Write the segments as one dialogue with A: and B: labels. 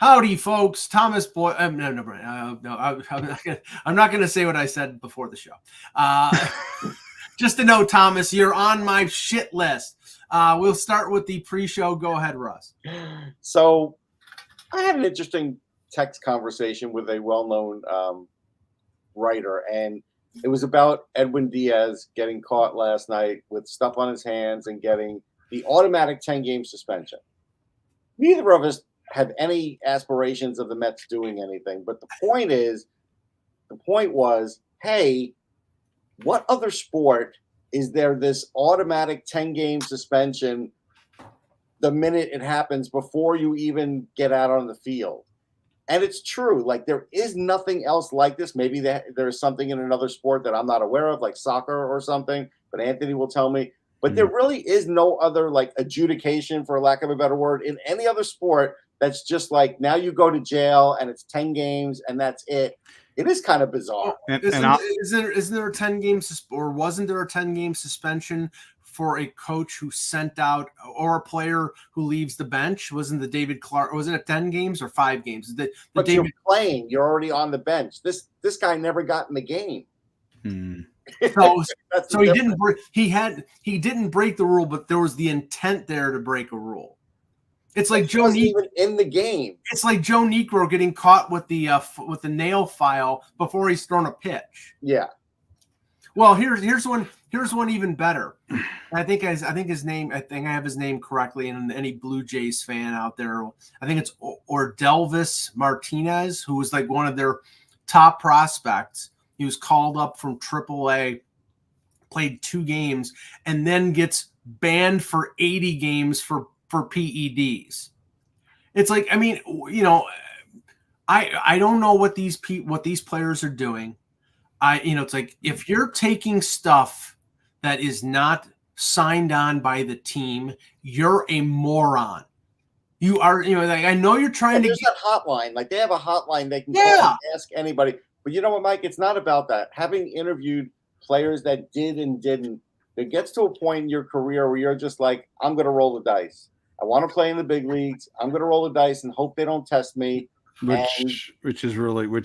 A: Howdy, folks. Thomas Boy. I'm not gonna say what I said before the show. Just to know, Thomas, you're on my shit list. We'll start with the pre-show. Go ahead, Russ.
B: So, I had an interesting text conversation with a well-known writer, and it was about Edwin Diaz getting caught last night with stuff on his hands and getting the automatic 10-game suspension. Neither of us have any aspirations of the Mets doing anything, but the point was, hey, what other sport is there this automatic 10-game suspension the minute it happens before you even get out on the field? And it's true. Like, there is nothing else like this. Maybe there's something in another sport that I'm not aware of, like soccer or something, but Anthony will tell me. But there really is no other, like, adjudication, for lack of a better word, in any other sport that's just like, now you go to jail and it's 10 games and that's it. It is kind of bizarre.
A: Isn't there a 10-game or wasn't there a 10-game suspension for a coach who sent out, or a player who leaves the bench? Wasn't the David Clark? Was it at 10 games or 5 games?
B: But David, you're playing. You're already on the bench. This guy never got in the game.
A: So he didn't break. He didn't break the rule, but there was the intent there to break a rule. It's like Joe
B: even in the game.
A: It's like Joe Negro getting caught with the nail file before he's thrown a pitch.
B: Yeah.
A: Well, here's one even better. I think his name. I think I have his name correctly. And any Blue Jays fan out there, I think it's Ordelvis Martinez, who was like one of their top prospects. He was called up from AAA, played 2 games, and then gets banned for 80 games for PEDs. It's like, I mean, you know, I don't know what these players are doing. It's like, if you're taking stuff that is not signed on by the team, you're a moron. You are, like, I know you're trying to.
B: There's that hotline. Like, they have a hotline they can call and ask anybody. But you know what, Mike? It's not about that. Having interviewed players that did and didn't, it gets to a point in your career where you're just like, I'm going to roll the dice. I want to play in the big leagues. I'm going to roll the dice and hope they don't test me.
C: Which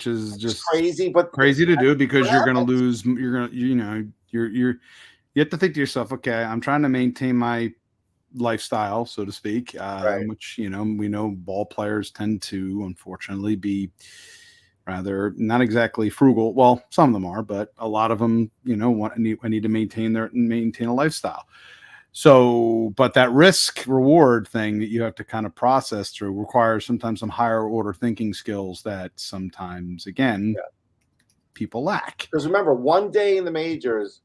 C: is just
B: crazy, but
C: crazy to do, because you're going to lose. You're going to, you have to think to yourself, okay, I'm trying to maintain my lifestyle, so to speak, which, we know ball players tend to, unfortunately, be rather not exactly frugal. Well, some of them are, but a lot of them, need to maintain a lifestyle. So, but that risk reward thing that you have to kind of process through requires sometimes some higher order thinking skills that sometimes, again, people lack.
B: Because remember, one day in the majors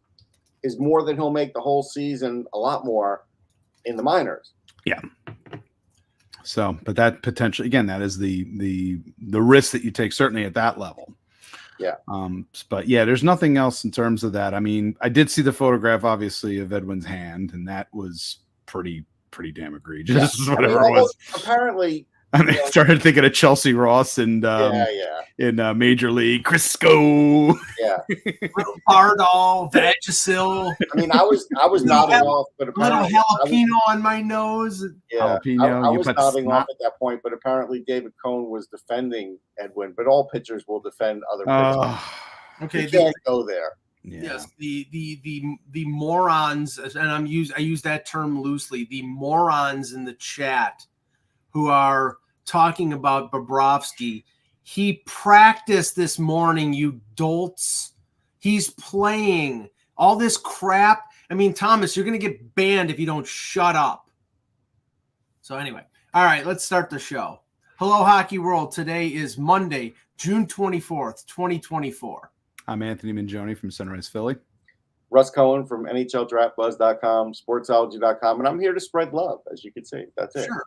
B: is more than he'll make the whole season, a lot more in the minors.
C: Yeah. So, but that potentially, again, that is the risk that you take, certainly at that level.
B: Yeah.
C: But yeah, there's nothing else in terms of that. I mean, I did see the photograph, obviously, of Edwin's hand, and that was pretty damn egregious.
B: Yeah.
C: Whatever it was.
B: Apparently,
C: I started thinking of Chelsea Ross and in Major League, Crisco.
B: Yeah.
A: Little Bardol, Vagisil.
B: I mean, I was nodding off, but apparently
A: little jalapeno on my nose.
B: Yeah,
C: jalapeno.
B: I was nodding off at that point, but apparently David Cohn was defending Edwin. But all pitchers will defend other pitchers.
A: Okay,
B: you can't go there.
C: Yeah.
A: Yes, the morons, and I use that term loosely. The morons in the chat who are talking about Bobrovsky. He practiced this morning, you dolts. He's playing. All this crap. I mean, Thomas, you're going to get banned if you don't shut up. So anyway, all right, let's start the show. Hello, Hockey World. Today is Monday, June 24th, 2024.
C: I'm Anthony Mingione from Sunrise Philly.
B: Russ Cohen from NHLDraftBuzz.com, Sportsology.com, and I'm here to spread love, as you can see. That's it.
A: Sure.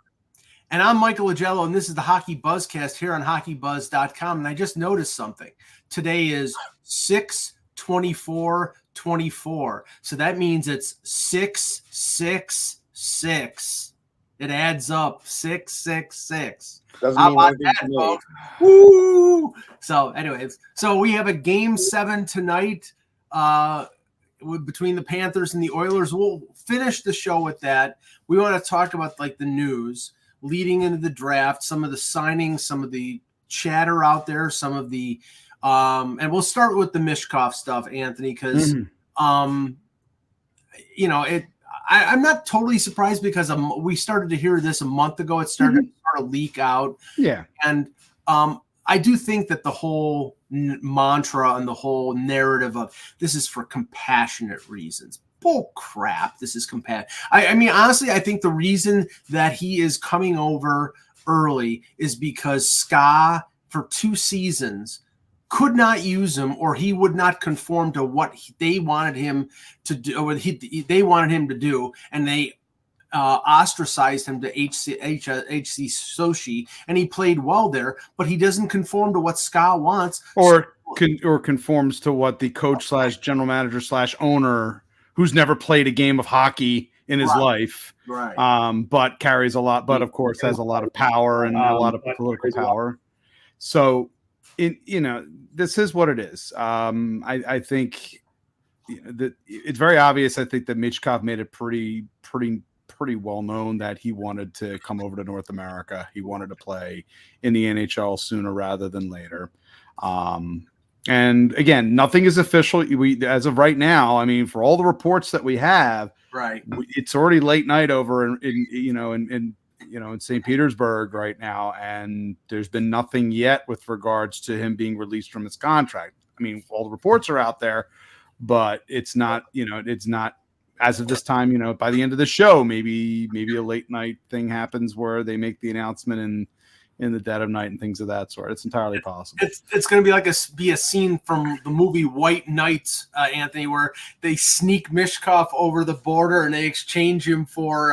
A: And I'm Michael Agello, and this is the Hockey Buzzcast here on HockeyBuzz.com. And I just noticed something. Today is 6/24/24. So that means it's 666. It adds up. 666.
B: Doesn't
A: How
B: mean
A: about
B: anything
A: that,
B: to me.
A: folks? Woo! So, anyways, we have a Game 7 tonight between the Panthers and the Oilers. We'll finish the show with that. We want to talk about like the news. leading into the draft, some of the signings, some of the chatter out there, some of the and we'll start with the Mishkov stuff, Anthony, because I'm not totally surprised because we started to hear this a month ago. It started to leak out.
C: Yeah.
A: And I do think that the whole mantra and the whole narrative of this is for compassionate reasons. Bull crap. This is compassionate. I mean, honestly, I think the reason that he is coming over early is because Ska for 2 seasons could not use him, or he would not conform to what they wanted him to do, or they wanted him to do, and they ostracized him to HC Sochi, and he played well there, but he doesn't conform to what Ska wants,
C: or conforms to what the coach / general manager / owner, who's never played a game of hockey in his life, but carries a lot, but of course has a lot of power and a lot of political power. So, this is what it is. I think that it's very obvious. I think that Mishkov made it pretty well known that he wanted to come over to North America. He wanted to play in the NHL sooner rather than later. And again, nothing is official. As of right now, I mean, for all the reports that we have, it's already late night over in St. Petersburg right now, and there's been nothing yet with regards to him being released from his contract. I mean, all the reports are out there, but it's not, it's not as of this time. By the end of the show, maybe a late night thing happens where they make the announcement in the dead of night and things of that sort. It's entirely possible.
A: It's going to be a scene from the movie White Knights, Anthony, where they sneak Mishkov over the border and they exchange him for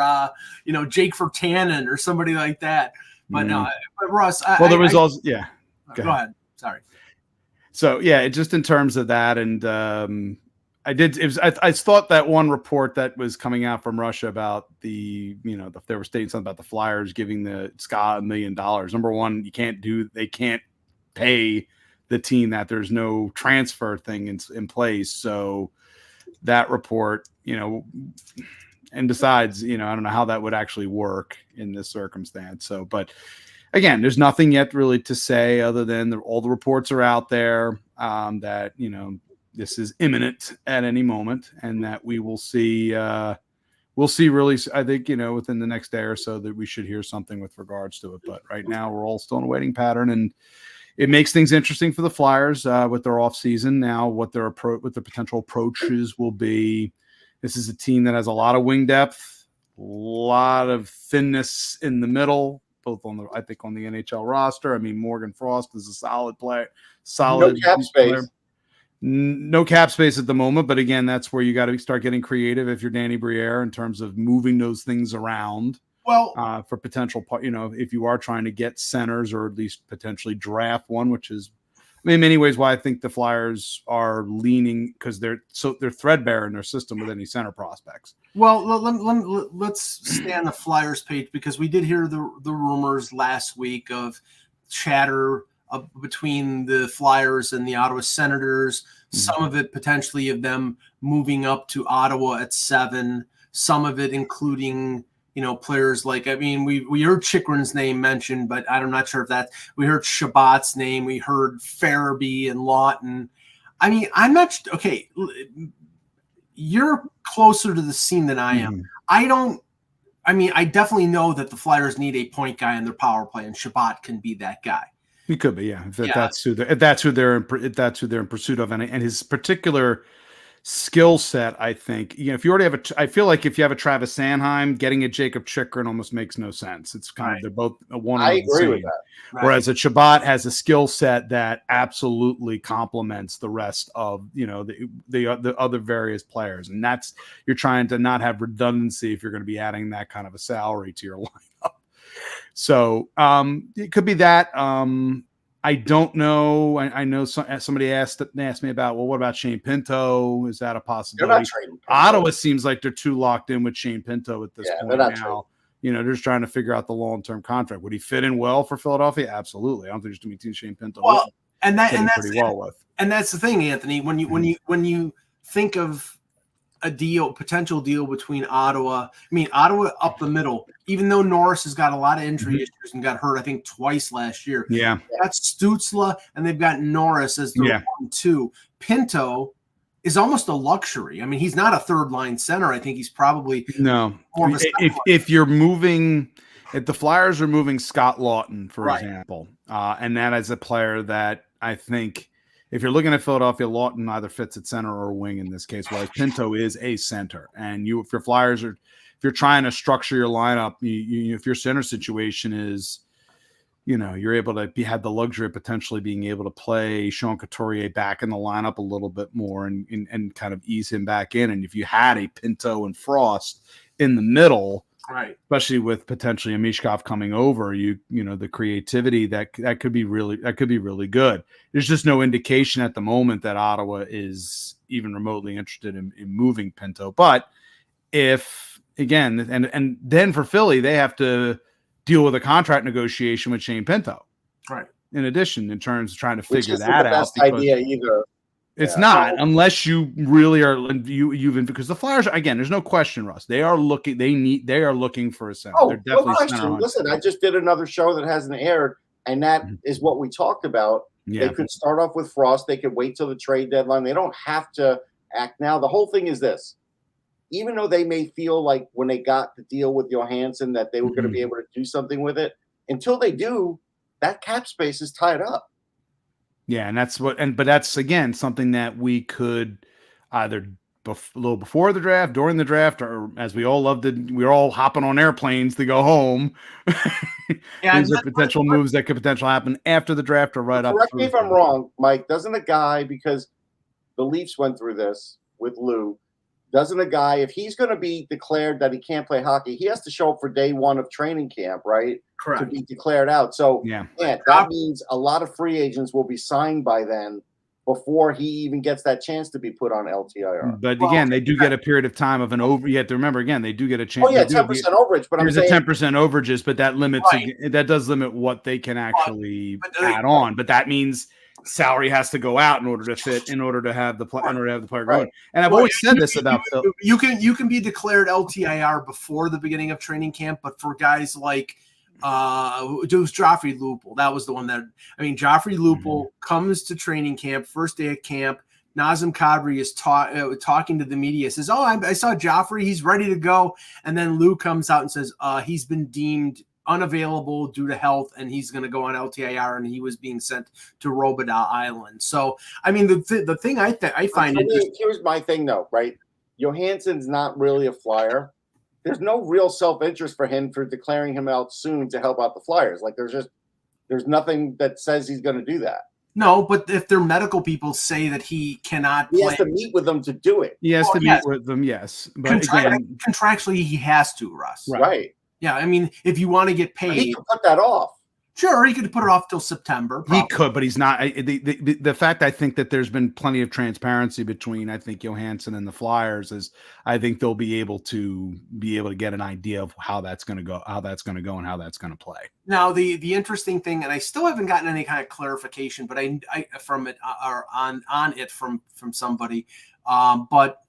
A: Jake Virtanen or somebody like that. But but Russ,
C: there was also
A: Go ahead. Sorry.
C: So just in terms of that, and I thought that one report that was coming out from Russia about they were stating something about the Flyers giving the Ska $1 million. Number one, they can't pay the team that. There's no transfer thing in place. So that report, and besides, I don't know how that would actually work in this circumstance. So, but again, there's nothing yet really to say other than all the reports are out there that, this is imminent at any moment, and that we will see. We'll see. Really, I think within the next day or so that we should hear something with regards to it. But right now, we're all still in a waiting pattern, and it makes things interesting for the Flyers with their off season now. What their potential approaches will be. This is a team that has a lot of wing depth, a lot of thinness in the middle, both on the NHL roster. I mean, Morgan Frost is a solid player, solid
B: no cap space.
C: Player. No cap space at the moment, but again, that's where you got to start getting creative if you're Danny Briere in terms of moving those things around.
A: Well,
C: for potential, if you are trying to get centers or at least potentially draft one, which is, in many ways, why I think the Flyers are leaning, because they're threadbare in their system with any center prospects.
A: Well, let's stay on the Flyers page, because we did hear the rumors last week of chatter between the Flyers and the Ottawa Senators, some of it potentially of them moving up to Ottawa at 7, some of it including, players like, we heard Chikrin's name mentioned, but I'm not sure if we heard Shabbat's name, we heard Farabee and Lawton. I'm not, okay, you're closer to the scene than I am. I definitely know that the Flyers need a point guy in their power play, and Shabbat can be that guy.
C: He could be, yeah. That's who they're in pursuit of, and his particular skill set, I think. If you already I feel like if you have a Travis Sanheim, getting a Jacob Chikrin almost makes no sense. It's kind of, they're both one.
B: I agree with that.
C: Right. Whereas a Shabbat has a skill set that absolutely complements the rest of the other various players, and that's, you're trying to not have redundancy if you're going to be adding that kind of a salary to your lineup. So it could be that. I don't know. I know somebody asked me about, well, what about Shane Pinto? Is that a possibility? Ottawa seems like they're too locked in with Shane Pinto at this point now. They're just trying to figure out the long-term contract. Would he fit in well for Philadelphia? Absolutely. I don't think there's going to be Shane Pinto.
A: Well, and that's
C: pretty well with.
A: And that's the thing, Anthony. When you think of potential deal between Ottawa. I mean, Ottawa up the middle, even though Norris has got a lot of injury issues and got hurt, I think, twice last year.
C: Yeah.
A: That's Stützle, and they've got Norris as their 1-2. Pinto is almost a luxury. I mean, he's not a third-line center. I think he's probably
C: more of a if you're moving – if the Flyers are moving Scott Lawton, for example, and that is a player that I think if you're looking at Philadelphia, Lawton either fits at center or wing in this case, whereas Pinto is a center. And if your Flyers are, if you're trying to structure your lineup, if your center situation is, you're able to have the luxury of potentially being able to play Sean Couturier back in the lineup a little bit more and kind of ease him back in. And if you had a Pinto and Frost in the middle,
A: right,
C: especially with potentially a Mishkov coming over, the creativity that could be really good. There's just no indication at the moment that Ottawa is even remotely interested in moving Pinto. But if again, and then for Philly, they have to deal with a contract negotiation with Shane Pinto.
A: Right.
C: In addition, in terms of trying to figure that out.
B: Best idea either.
C: It's not unless you really are because the Flyers again. There's no question, Russ. They are looking. They are looking for a center. They're definitely
B: no question. Listen, I just did another show that hasn't aired, and that is what we talked about. Yeah. They could start off with Frost. They could wait till the trade deadline. They don't have to act now. The whole thing is this: even though they may feel like when they got the deal with Johansson that they were going to be able to do something with it, until they do, that cap space is tied up.
C: Yeah, and but that's again something that we could either a little before the draft, during the draft, or as we all love we're all hopping on airplanes to go home. These are potential moves that could potentially happen after the draft or right up.
B: Correct me if I'm wrong, Mike. Doesn't a guy, because the Leafs went through this with Lou, doesn't a guy, if he's going to be declared that he can't play hockey, he has to show up for day one of training camp, right?
A: Correct.
B: To be declared out. So that means a lot of free agents will be signed by then before he even gets that chance to be put on LTIR.
C: But again, they do get a period of time of an over. You have to remember, again, they do get a chance.
B: Oh, yeah, 10% overage. But
C: there's a 10% overages, but that limits that does limit what they can actually add on. But that means salary has to go out in order to have the player going. And I've always said this about Phil.
A: You can be declared LTIR before the beginning of training camp, but for guys like it was Joffrey Lupul. That was the one that Joffrey Lupul comes to training camp, first day of camp. Nazem Kadri is talking to the media, says, I saw Joffrey, he's ready to go. And then Lou comes out and says, he's been deemed unavailable due to health, and he's going to go on LTIR, and he was being sent to Robidoux Island. So, the thing I find interesting.
B: Here's my thing, though, right? Johansson's not really a Flyer. There's no real self-interest for him for declaring him out soon to help out the Flyers. Like, there's nothing that says he's going to do that.
A: No, but if their medical people say that he cannot play.
B: He has to meet with them to do it.
C: He has to meet with them, yes. But again,
A: contractually, he has to, Russ.
B: Right.
A: Yeah, if you want to get paid.
B: But he can put that off.
A: Sure, he could put it off till September.
C: Probably. He could, but he's not. The fact I think that there's been plenty of transparency between Johansson and the Flyers is I think they'll be able to get an idea of how that's going to go, and how that's going to play. Now,
A: the interesting thing, and I still haven't gotten any kind of clarification, but I from it or on it from somebody, but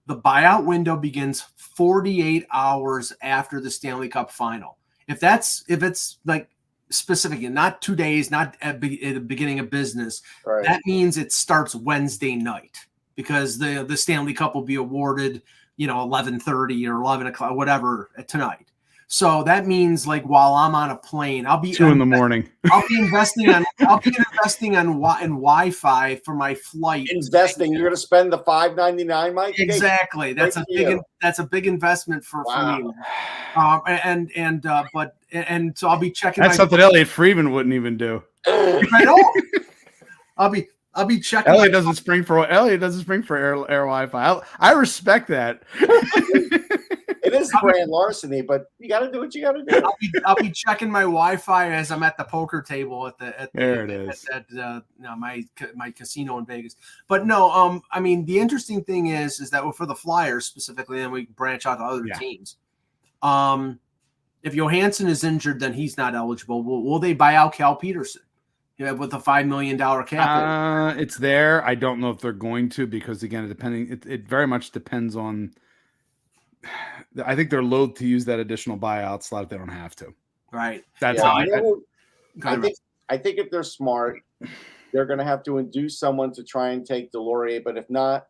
A: the buyout window begins 48 hours after the Stanley Cup final. If it's like specific, not 2 days, not at the beginning of business, right, that means it starts Wednesday night because the Stanley Cup will be awarded, 11:30 or 11 o'clock, whatever, tonight. So that means while I'm on a plane, I'll be
C: 2 a.m.
A: I'll be investing on Wi-Fi for my flight.
B: Investing, you're going to spend the $5.99, Mike?
A: Exactly. That's a big investment for me. And so I'll be checking.
C: That's something Elliot Friedman wouldn't even do.
A: I know. I'll be checking.
C: Elliot doesn't spring for air Wi-Fi. I respect that.
B: It is grand larceny, but you got to do what you got to do.
A: I'll be checking my Wi-Fi as I'm at the poker table at my casino in Vegas. But no, the interesting thing is that for the Flyers specifically, and we branch out to other teams. If Johansson is injured, then he's not eligible. Will they buy out Cal Peterson? with a $5 million cap.
C: It's there. I don't know if they're going to, because again, it very much depends on. I think they're loath to use that additional buyout slot if they don't have to.
A: Right.
C: That's
B: Yeah,
C: how
B: I think if they're smart, they're going to have to induce someone to try and take Delorier. But if not,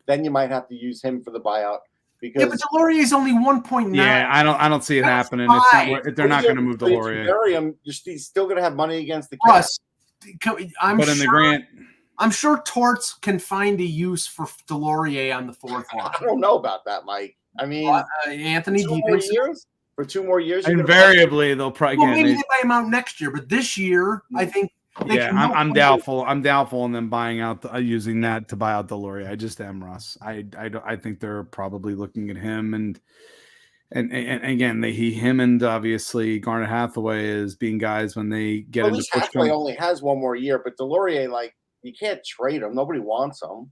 B: then you might have to use him for the buyout. Because
A: but Delorier is only 1.9.
C: Yeah, I don't see it happening. If they're not going to move Delorier.
B: If you bury him, you're still going to have money against the cap.
A: I'm sure Torts can find a use for Delorier on the fourth line.
B: I don't know about that, Mike. I mean,
A: Anthony,
B: for 2 more years,
C: invariably they'll probably.
A: Well, maybe they buy him out next year, but this year, I think.
C: I'm doubtful. I'm doubtful on them buying out, using that to buy out Delorier. I just am, Russ. I think they're probably looking at him and again, him and obviously Garnet Hathaway as being guys when they get into push.
B: Hathaway only has 1 more year, but Delorier, you can't trade him. Nobody wants him.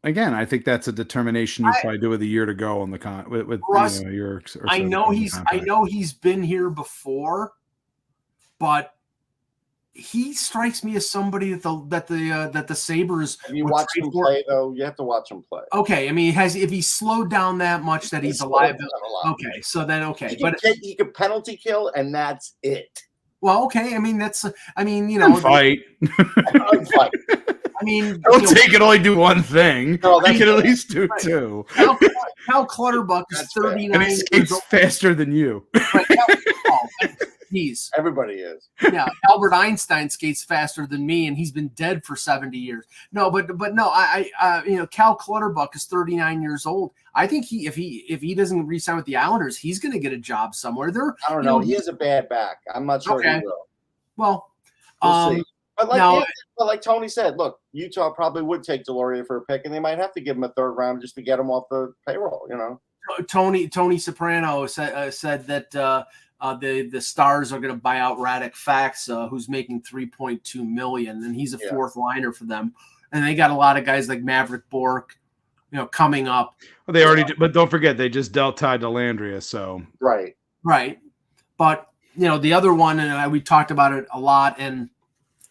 C: Again, I think that's a determination you probably do with a year to go on the with
A: Russ,
C: your.
A: I know he's been here before, but he strikes me as somebody that the Sabres.
B: Have you watched him play though? You have to watch him play.
A: Okay, I mean, if he slowed down that much that he's a liability. Okay, so then
B: he could penalty kill, and that's it.
A: Well, okay, I mean
C: fight.
B: Fight.
A: I mean,
C: don't take it. Only do one thing. No, he can at least do two.
A: Cal Clutterbuck is 39.
C: And he skates faster than you.
A: Right,
B: everybody is.
A: Yeah, Albert Einstein skates faster than me, and he's been dead for 70 years. No, but no, Cal Clutterbuck is 39 years old. I think if he doesn't re-sign with the Islanders, he's going to get a job somewhere.
B: I don't know. He has a bad back. I'm not sure he will.
A: Well,
B: we'll see. But like Tony said, look, Utah probably would take Delorier for a pick, and they might have to give him a 3rd round just to get him off the payroll.
A: Tony Soprano said that the Stars are going to buy out Radek Faxa, who's making $3.2 million, and he's a 4th liner for them. And they got a lot of guys like Maverick Bork, coming up.
C: Well, they already, but don't forget they just dealt Ty Dellandrea, so
B: right.
A: But the other one, and we talked about it a lot, and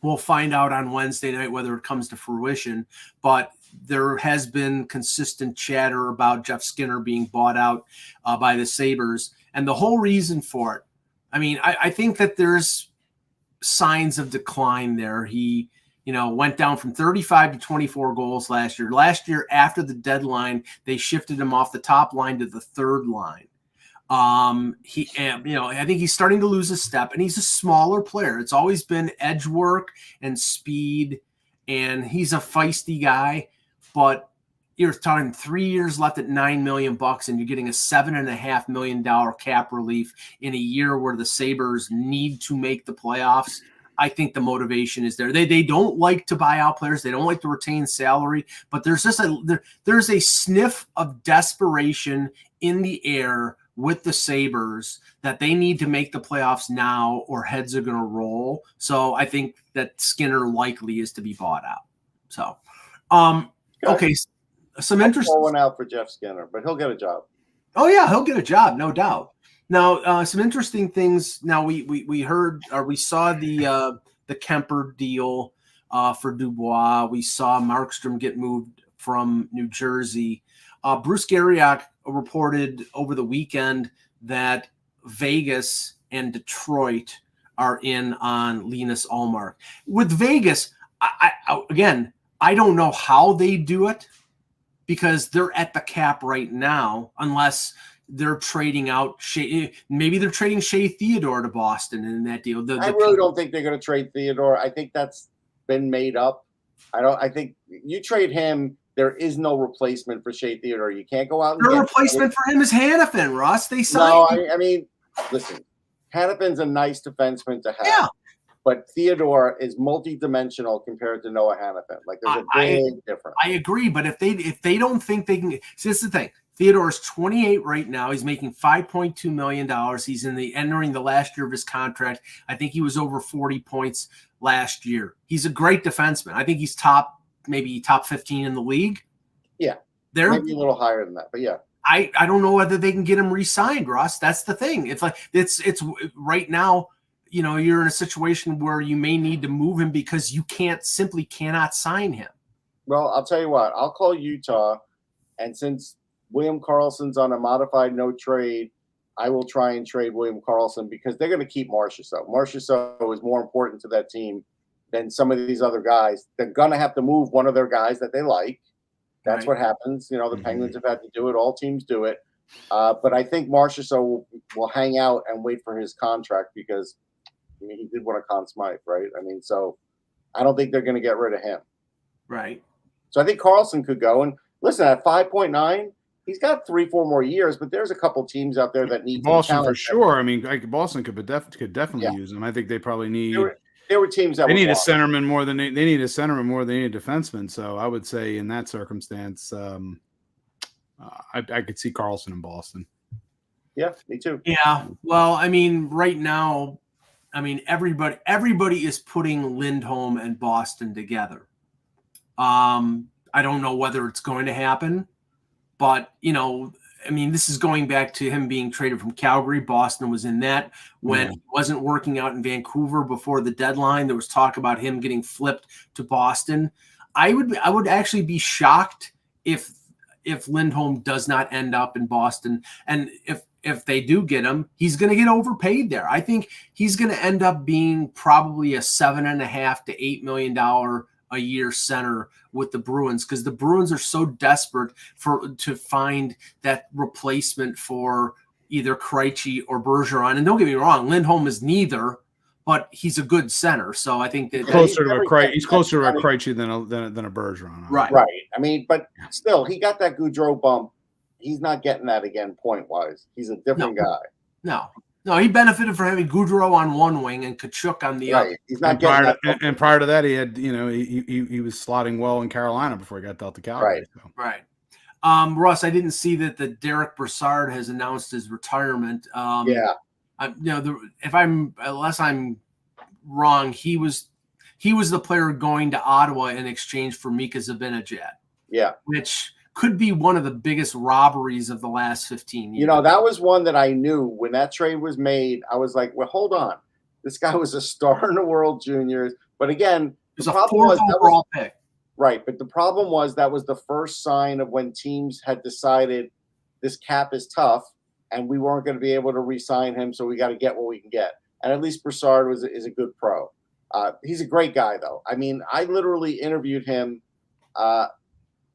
A: we'll find out on Wednesday night whether it comes to fruition. But there has been consistent chatter about Jeff Skinner being bought out by the Sabres. And the whole reason for it, I mean, I think that there's signs of decline there. He, went down from 35 to 24 goals last year. Last year, after the deadline, they shifted him off the top line to the 3rd line. I think he's starting to lose his step, and he's a smaller player. It's always been edge work and speed, and he's a feisty guy, but you're talking 3 years left at $9 million, and you're getting a $7.5 million cap relief in a year where the Sabres need to make the playoffs. I think the motivation is there. They don't like to buy out players. They don't like to retain salary, but there's a sniff of desperation in the air with the Sabres that they need to make the playoffs now or heads are going to roll. So I think that Skinner likely is to be bought out. So, okay. Some interesting
B: one out for Jeff Skinner, but he'll get a job.
A: Oh yeah, he'll get a job, no doubt. Now, some interesting things. Now we heard or we saw the Kemper deal for Dubois. We saw Markstrom get moved from New Jersey. Bruce Garriock reported over the weekend that Vegas and Detroit are in on Linus Ullmark. With Vegas, I don't know how they do it because they're at the cap right now, unless they're trading out maybe they're trading Shea Theodore to Boston in that deal.
B: I really don't think they're going to trade Theodore. I think that's been made up. I think you trade him. There is no replacement for Shea Theodore. You can't go out and
A: get replacement for him is Hannafin, Russ. They signed.
B: No, I mean, listen, Hannafin's a nice defenseman to have. Yeah. But Theodore is multi-dimensional compared to Noah Hannafin. Like there's a big difference.
A: I agree, but if they don't think they can, see, this is the thing. Theodore is 28 right now. He's making $5.2 million. He's entering the last year of his contract. I think he was over 40 points last year. He's a great defenseman. I think he's maybe top 15 in the league.
B: Yeah, maybe a little higher than that, but yeah.
A: I don't know whether they can get him re-signed, Russ. That's the thing. It's like it's right now. you're in a situation where you may need to move him because you cannot sign him.
B: Well, I'll tell you what. I'll call Utah, and since William Karlsson's on a modified no trade, I will try and trade William Karlsson because they're going to keep Marchessault. Marchessault is more important to that team than some of these other guys. They're going to have to move one of their guys that they like. That's what happens. The Penguins have had to do it. All teams do it. But I think Marchessault will hang out and wait for his contract because he did win a Conn Smythe, right? So I don't think they're going to get rid of him.
A: Right.
B: So I think Karlsson could go. And listen, at 5.9, he's got 3-4 more years, but there's a couple teams out there that need
C: Boston for sure. Boston could definitely use him. I think they probably need.
B: There were teams that
C: they need a centerman more than they need a centerman more than they need a defenseman. So I would say in that circumstance, I could see Karlsson in Boston.
B: Yeah, me too.
A: Yeah. Well, right now, everybody is putting Lindholm and Boston together. I don't know whether it's going to happen, but this is going back to him being traded from Calgary. Boston was in that when it wasn't working out in Vancouver before the deadline. There was talk about him getting flipped to Boston. I would actually be shocked if Lindholm does not end up in Boston, and if they do get him, he's going to get overpaid there. I think he's going to end up being probably a $7.5 to $8 million a year center with the Bruins because the Bruins are so desperate to find that replacement for either Krejci or Bergeron. And don't get me wrong, Lindholm is neither, but he's a good center. So I think that
C: he's closer to a Krejci than a Bergeron.
A: Right.
B: But still, he got that Goudreau bump. He's not getting that again point wise. He's a different guy.
A: No, he benefited from having Goudreau on one wing and Kachuk on the other.
B: He's not
C: and prior to that, he had he was slotting well in Carolina before he got dealt to Calgary.
A: Right. Russ, I didn't see that the Derek Brassard has announced his retirement. Unless I'm wrong, he was the player going to Ottawa in exchange for Mika Zibanejad.
B: Yeah,
A: which could be one of the biggest robberies of the last 15 years.
B: That was one that I knew when that trade was made. I was like, well, hold on. This guy was a star in the World Juniors. But again,
A: the problem was overall pick.
B: Right. But the problem was that was the first sign of when teams had decided this cap is tough and we weren't going to be able to re-sign him. So we got to get what we can get. And at least Brassard is a good pro. He's a great guy, though. I literally interviewed him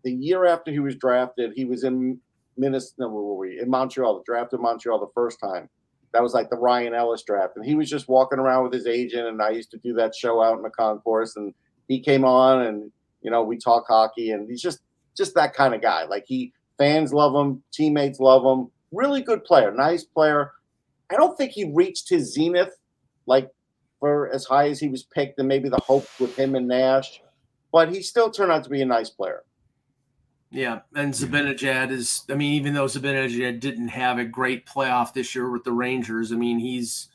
B: the year after he was drafted. He was in Montreal, drafted in Montreal the first time. That was like the Ryan Ellis draft. And he was just walking around with his agent. And I used to do that show out in the concourse. And he came on and, we talk hockey. And he's just that kind of guy. Like fans love him. Teammates love him. Really good player. Nice player. I don't think he reached his zenith, like for as high as he was picked and maybe the hope with him and Nash. But he still turned out to be a nice player.
A: Yeah, and Zibanejad is. Even though Zibanejad didn't have a great playoff this year with the Rangers, he's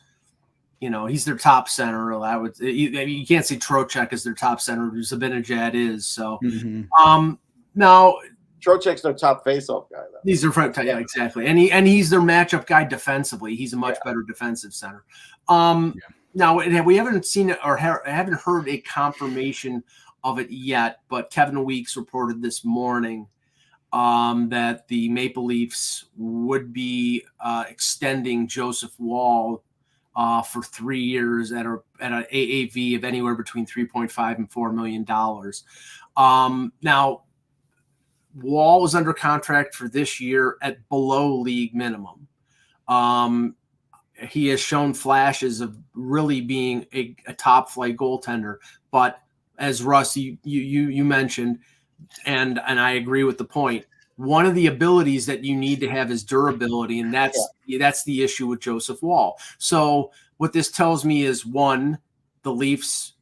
A: their top center. You can't say Trocheck is their top center. Zibanejad is. So now
B: Trocheck's their top faceoff guy, though.
A: He's their front, yeah, exactly, and he's their matchup guy defensively. He's a much better defensive center. Now we haven't seen it or haven't heard a confirmation of it yet, but Kevin Weeks reported this morning that the Maple Leafs would be extending Joseph Woll for 3 years at an AAV of anywhere between $3.5 and $4 million. Now, Woll is under contract for this year at below league minimum. He has shown flashes of really being a top flight goaltender, but as Russ, you mentioned, and I agree with the point, one of the abilities that you need to have is durability, and that's the issue with Joseph Woll. So what this tells me is, one, the Leafs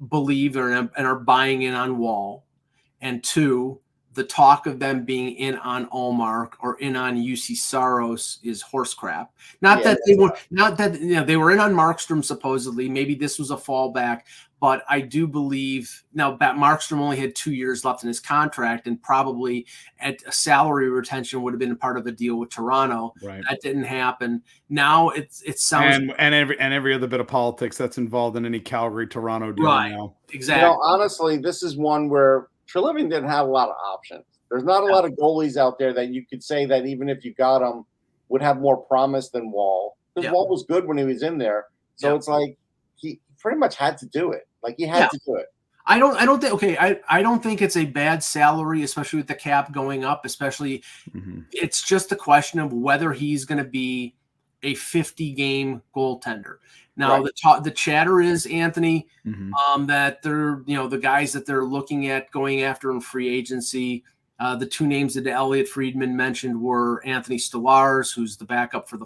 A: believe and are buying in on Woll, and two, the talk of them being in on Ullmark or in on UC Saros is horse crap. Not that they were in on Markstrom supposedly. Maybe this was a fallback, but I do believe now that Markstrom only had 2 years left in his contract, and probably at a salary retention would have been a part of a deal with Toronto.
C: Right.
A: That didn't happen. Now it sounds
C: and every other bit of politics that's involved in any Calgary Toronto deal now.
A: Exactly.
B: Honestly, this is one where Treliving didn't have a lot of options. There's not a lot of goalies out there that you could say that even if you got them would have more promise than Wall. Because Wall was good when he was in there. So it's like he pretty much had to do it. Like he had to do it.
A: I don't think it's a bad salary, especially with the cap going up, especially it's just a question of whether he's going to be a 50-game goaltender. Now the chatter is, Anthony, that they're, the guys that they're looking at going after in free agency. The two names that Elliot Friedman mentioned were Anthony Stolarz, who's the backup for the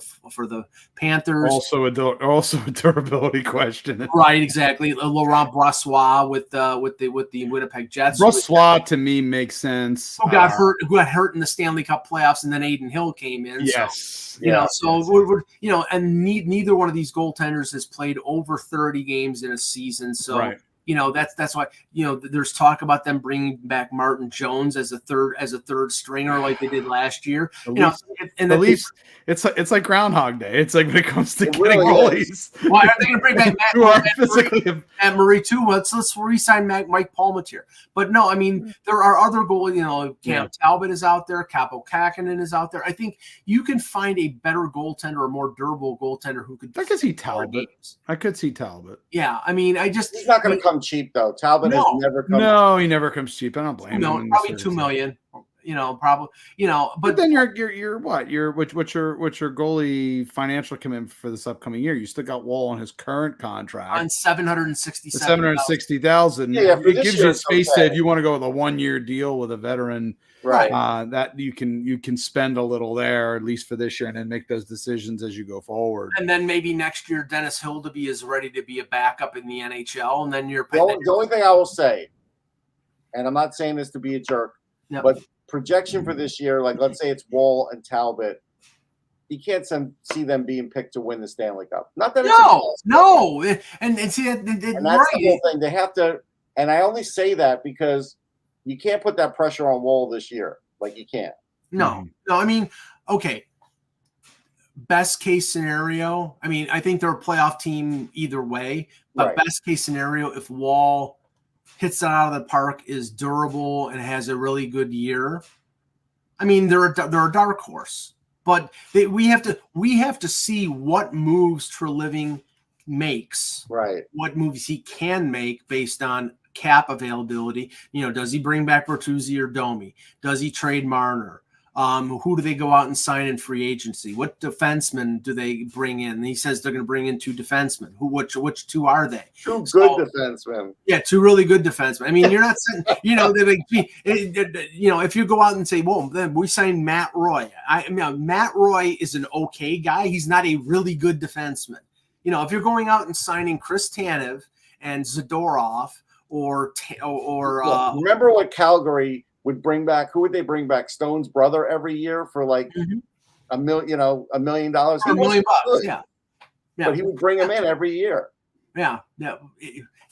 A: Panthers.
C: Also a durability question.
A: Right, exactly. Laurent Brossoit with the Winnipeg Jets.
C: Brossoit to me makes sense.
A: Who got hurt in the Stanley Cup playoffs, and then Aiden Hill came in.
C: Yes.
A: We're and neither one of these goaltenders has played over 30 games in a season. So. Right. That's why there's talk about them bringing back Martin Jones as a third stringer like they did last year. The
C: Leafs, it's like Groundhog Day. It's like when it comes to getting goalies.
A: Why are they going to bring back Matt Murray too? Let's re-sign Mike Palmateer. But no, I mean there are other goalies. Cam Talbot is out there. Kaapo Kähkönen is out there. I think you can find a better goaltender, a more durable goaltender who could.
C: I could see Talbot. I could see Talbot.
A: Yeah, I mean, he's
B: not going to come cheap though. Talbot has never come.
C: No, he never comes cheap. I don't blame him.
A: Probably $2 million. Probably. But
C: then you're what? What's your goalie financial commitment for this upcoming year? You still got Wall on his current contract
A: on
C: $760,000.
B: Yeah,
C: it gives you space that if you want to go with a 1-year deal with a veteran,
B: right?
C: That you can spend a little there at least for this year, and then make those decisions as you go forward.
A: And then maybe next year Dennis Hildeby is ready to be a backup in the NHL, and then you're
B: the only thing I will say, and I'm not saying this to be a jerk, but projection for this year, like let's say it's Wall and Talbot, you can't see them being picked to win the Stanley Cup. Not that
A: and see
B: and that's the whole thing. They have to, and I only say that because you can't put that pressure on Wall this year. Like you can't.
A: No. I mean, okay. Best case scenario. I mean, I think they're a playoff team either way, but best case scenario, if Wall hits it out of the park, is durable and has a really good year. I mean, they're a dark horse, but we have to see what moves Treliving makes,
B: right?
A: What moves he can make based on cap availability. Does he bring back Bertuzzi or Domi? Does he trade Marner? Who do they go out and sign in free agency? What defensemen do they bring in? And he says they're going to bring in 2 defensemen. Which 2 are they?
B: 2 good defensemen.
A: Yeah, 2 really good defensemen. I mean, you're not saying, they're like, if you go out and say, well, then we signed Matt Roy. Matt Roy is an okay guy. He's not a really good defenseman. If you're going out and signing Chris Tanev and Zadorov or
B: remember what Calgary would bring back? Who would they bring back? Stone's brother every year for like $1 million. $1 million.
A: $1 million bucks. Yeah.
B: But he would bring him in every year.
A: Yeah.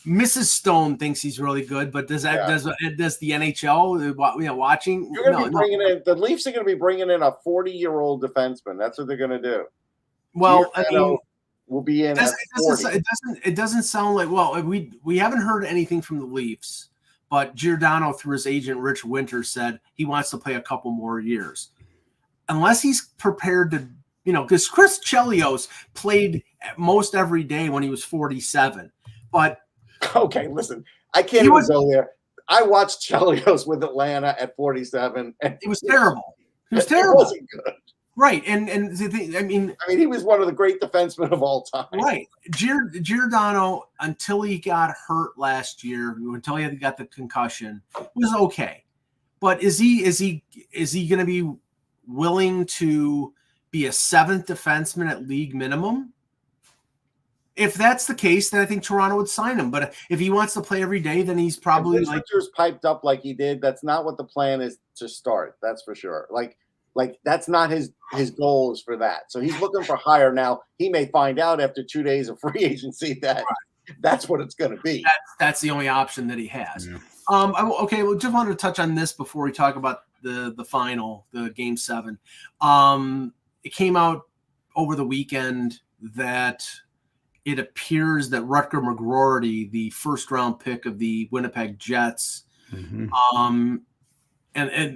A: Mrs. Stone thinks he's really good, but does the NHL watching?
B: You're going to be bringing in the Leafs are going to be bringing in a 40-year-old defenseman. That's what they're going to do.
A: Well, I mean,
B: will be in.
A: It doesn't sound like. Well, we haven't heard anything from the Leafs. But Giordano, through his agent Rich Winter, said he wants to play a couple more years. Unless he's prepared to, because Chris Chelios played most every day when he was 47. But
B: okay, listen, I can't even go there. I watched Chelios with Atlanta at 47. And
A: it was terrible. It was terrible. It wasn't
B: good.
A: Right, and the thing, I mean,
B: he was one of the great defensemen of all time.
A: Right, Giordano, until he got hurt last year, until he got the concussion, was okay. But is he going to be willing to be a 7th defenseman at league minimum? If that's the case, then I think Toronto would sign him. But if he wants to play every day, then he's probably
B: Richards piped up like he did. That's not what the plan is to start. That's for sure. Like that's not his goals for that. So he's looking for higher now. He may find out after 2 days of free agency that that's what it's going to be.
A: That's the only option that he has.
C: Yeah.
A: Okay, well, just wanted to touch on this before we talk about the final, the Game 7. It came out over the weekend that it appears that Rucker McGroarty, the first-round pick of the Winnipeg Jets, and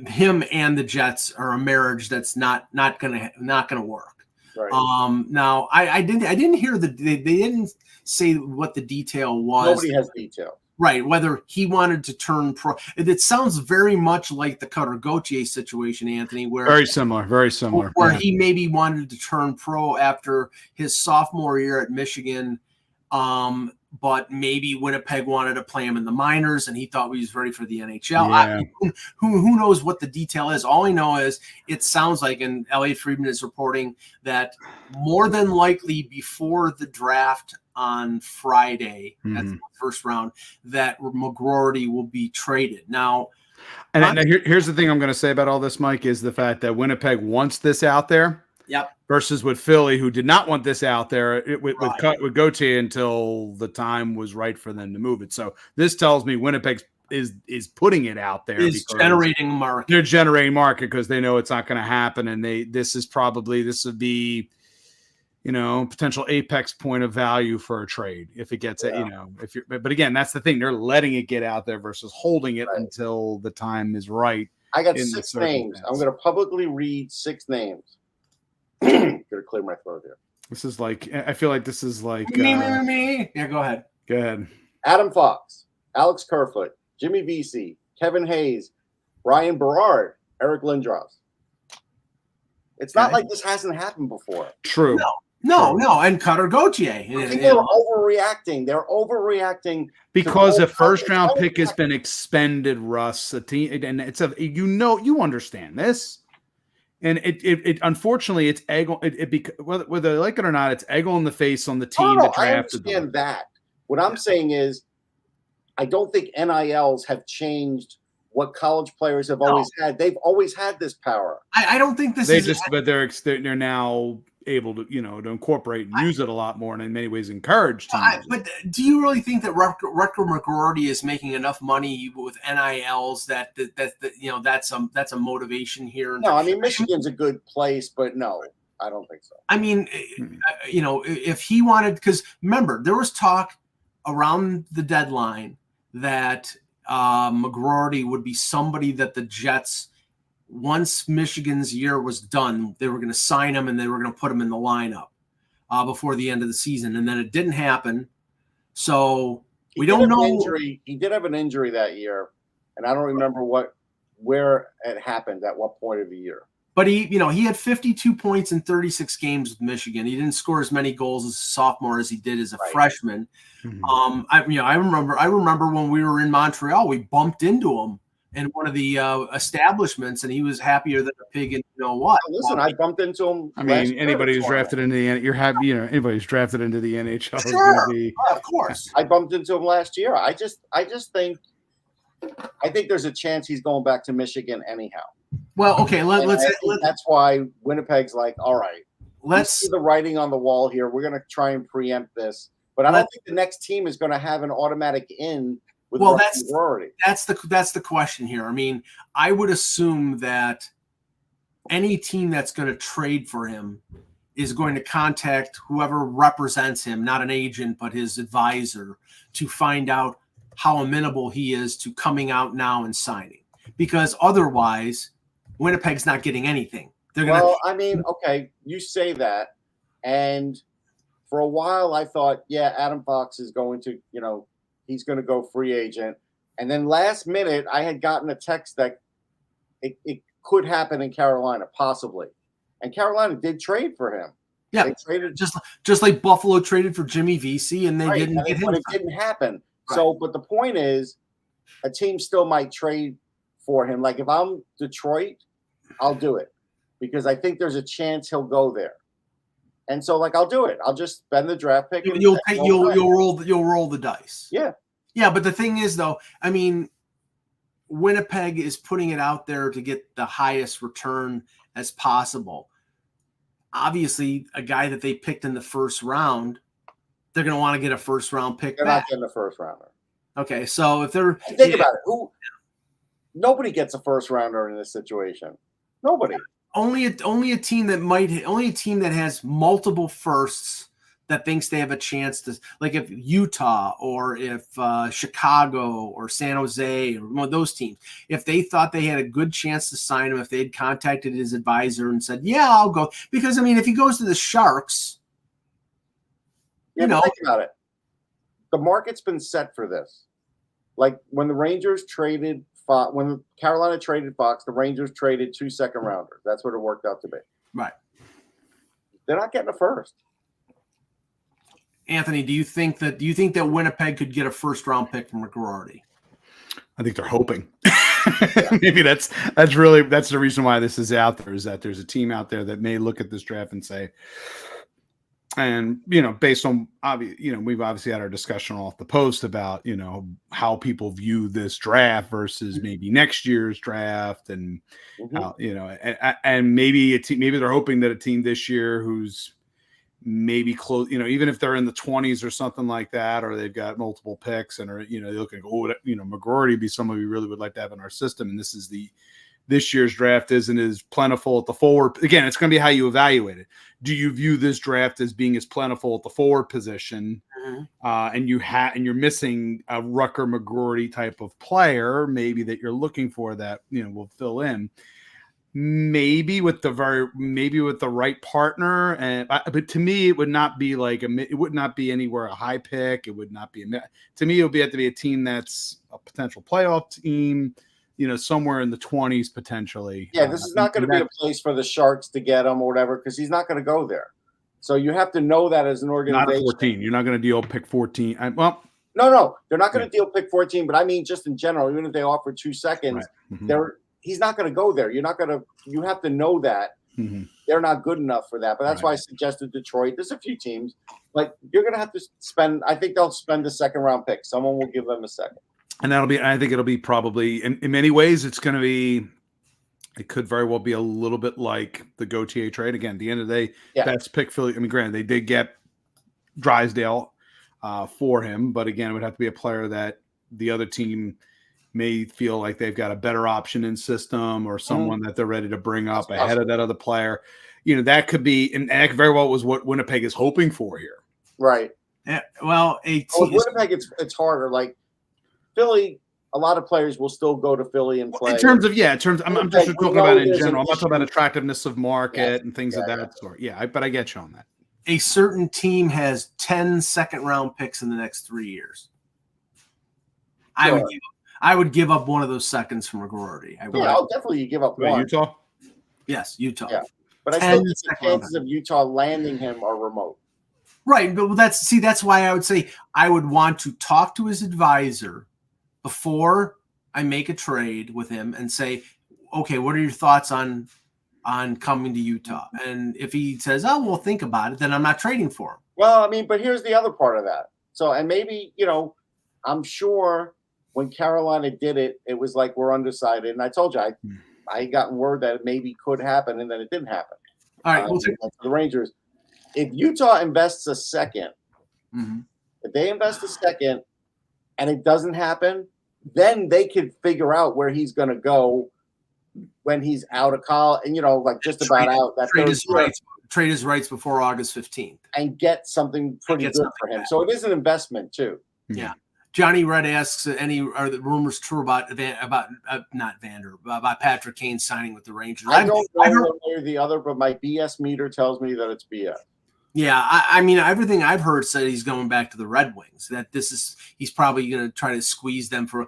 A: him and the Jets are a marriage that's not gonna work.
B: Right.
A: Now I didn't hear they didn't say what the detail was.
B: Nobody has detail.
A: Right, whether he wanted to turn pro. It sounds very much like the Cutter Gauthier situation, Anthony, where
C: very similar.
A: Where he maybe wanted to turn pro after his sophomore year at Michigan, but maybe Winnipeg wanted to play him in the minors, and he thought he was ready for the NHL.
C: Yeah.
A: Who knows what the detail is? All I know is it sounds like, and Elliot Friedman is reporting that more than likely before the draft on Friday, that's the first round, that McGroarty will be traded. Now,
C: here's the thing I'm going to say about all this, Mike, is the fact that Winnipeg wants this out there.
A: Yep.
C: Versus with Philly, who did not want this out there with Gauthier until the time was right for them to move it. So this tells me Winnipeg is putting it out there.
A: Is generating market.
C: They're generating market because they know it's not going to happen, and this would be, potential apex point of value for a trade if it gets but again, that's the thing. They're letting it get out there versus holding it until the time is right.
B: I got 6 names. I'm going to publicly read 6 names. Gonna clear my throat here.
C: This is like, I feel like this is like
A: me. Yeah, go ahead.
C: Go ahead.
B: Adam Fox, Alex Kerfoot, Jimmy Vesey, Kevin Hayes, Brian Berard, Eric Lindros. It's not like this hasn't happened before.
C: True.
A: No, and Cutter Gauthier.
B: People are overreacting. They're overreacting
C: because a first-round pick has been expended, Russ. A team, and it's you understand this. And it unfortunately it's egg whether they like it or not, it's egg on the face on the team that drafted them.
B: I understand that. What I'm saying is, I don't think NILs have changed what college players have always had. They've always had this power.
A: I don't think
C: but they're now able to to incorporate and use it a lot more, and in many ways encourage teams.
A: But do you really think that Rucker McGroarty is making enough money with NILs that's a motivation here?
B: No, I mean Michigan's a good place, but no, I don't think so.
A: I mean, if he wanted, because remember there was talk around the deadline that McGroarty would be somebody that the Jets, once Michigan's year was done, they were going to sign him and they were going to put him in the lineup before the end of the season. And then it didn't happen. So we don't know.
B: He did have an injury that year, and I don't remember where it happened at what point of the year.
A: But he had 52 points in 36 games with Michigan. He didn't score as many goals as a sophomore as he did as a freshman. Mm-hmm. I remember when we were in Montreal, we bumped into him in one of the establishments, and he was happier than a pig. And
B: listen, I bumped into him.
C: I mean, anybody who's drafted into the anybody who's drafted into the NHL is
A: sure,
C: going to be.
A: Of course,
B: I bumped into him last year. I think there's a chance he's going back to Michigan anyhow.
A: Well, okay,
B: that's why Winnipeg's like, all right, let's see the writing on the wall here. We're going to try and preempt this, but I don't think the next team is going to have an automatic in. That's
A: the question here. I mean, I would assume that any team that's going to trade for him is going to contact whoever represents him, not an agent, but his advisor, to find out how amenable he is to coming out now and signing. Because otherwise, Winnipeg's not getting anything.
B: Okay, you say that, and for a while I thought, Adam Fox is going to, he's going to go free agent. And then last minute, I had gotten a text that it could happen in Carolina, possibly. And Carolina did trade for him.
A: Yeah, they traded just like Buffalo traded for Jimmy Vesey, and they didn't get him.
B: But it didn't happen. Right. So, but the point is, a team still might trade for him. Like if I'm Detroit, I'll do it because I think there's a chance he'll go there. And so, I'll do it. I'll just spend the draft pick.
A: You'll roll the dice.
B: Yeah.
A: Yeah, but the thing is, though, I mean, Winnipeg is putting it out there to get the highest return as possible. Obviously, a guy that they picked in the first round, they're going to want to get a first round pick.
B: They're
A: back.
B: not getting a first rounder.
A: Okay, so if they're
B: think about it, nobody gets a first rounder in this situation. Nobody. Only
A: a team that has multiple firsts that thinks they have a chance to, like if Utah or if Chicago or San Jose or one of those teams, if they thought they had a good chance to sign him, if they had contacted his advisor and said, yeah, I'll go. Because, I mean, if he goes to the Sharks,
B: think about it. The market's been set for this. Like when the Rangers traded Fox, when Carolina traded Fox, the Rangers traded 2 second rounders. That's what it worked out to be.
A: Right.
B: They're not getting a first.
A: Anthony, do you think that Winnipeg could get a first round pick from McGroarty?
C: I think they're hoping. Maybe that's the reason why this is out there, is that there's a team out there that may look at this draft and say, and based on we've obviously had our discussion off the post about how people view this draft versus maybe next year's draft, and how, and maybe they're hoping that a team this year who's maybe close, even if they're in the 20s or something like that, or they've got multiple picks and are, they look and go, McGroarty would be someone we really would like to have in our system. And this year's draft isn't as plentiful at the forward. Again, it's going to be how you evaluate it. Do you view this draft as being as plentiful at the forward position? And you're missing a Rucker McGroarty type of player, maybe that you're looking for that, will fill in. Maybe with the right partner, but to me, it would not be it would not be anywhere a high pick. It would not be to me. It would have to be a team that's a potential playoff team, somewhere in the 20s potentially.
B: Yeah, this is not going to be a place for the Sharks to get him or whatever, because he's not going to go there. So you have to know that as an organization.
C: Not a 14. You're not going to deal pick 14.
B: No, they're not going to deal pick 14. But I mean, just in general, even if they offer 2 seconds, he's not going to go there. You have to know that they're not good enough for that. But that's why I suggested Detroit. There's a few teams, but you're going to have to spend, I think they'll spend a second round pick. Someone will give them a second.
C: And I think it'll be probably in many ways, it could very well be a little bit like the Gauthier trade. Again, at the end of the day, that's pick Philly. I mean, granted, they did get Drysdale for him, but again, it would have to be a player that the other team may feel like they've got a better option in system, or someone that they're ready to bring up ahead of that other player. That could be, and that very well was what Winnipeg is hoping for here.
B: Right.
A: Yeah. Well,
B: with Winnipeg, it's harder. Like Philly, a lot of players will still go to Philly and play.
C: I'm just talking about in general. I'm not talking about attractiveness of market and things of that sort. Yeah, but I get you on that.
A: A certain team has 10 second round picks in the next 3 years. Sure. I would give up one of those seconds from McGroarty.
B: Definitely you give up one.
C: Utah?
A: Yes, Utah.
B: Yeah. But I still think the chances of Utah landing him are remote.
A: Right, but that's why I would say I would want to talk to his advisor before I make a trade with him and say, okay, what are your thoughts on coming to Utah? And if he says, oh, we'll think about it, then I'm not trading for him.
B: Well, I mean, but here's the other part of that. So, and maybe, I'm sure when Carolina did it, it was like we're undecided. And I told you, I gotten word that it maybe could happen, and then it didn't happen.
A: All right,
B: the Rangers. If Utah invests a second, if they invest a second and it doesn't happen, then they could figure out where he's going to go when he's out of college, and just about out. That
A: trade his rights before August 15th
B: and get something pretty good for him. So it is an investment too.
A: Yeah. Johnny Red asks, are the rumors true about Patrick Kane signing with the Rangers?
B: I don't know one way or the other, but my BS meter tells me that it's BS.
A: Yeah, I mean, everything I've heard said he's going back to the Red Wings. That he's probably going to try to squeeze them for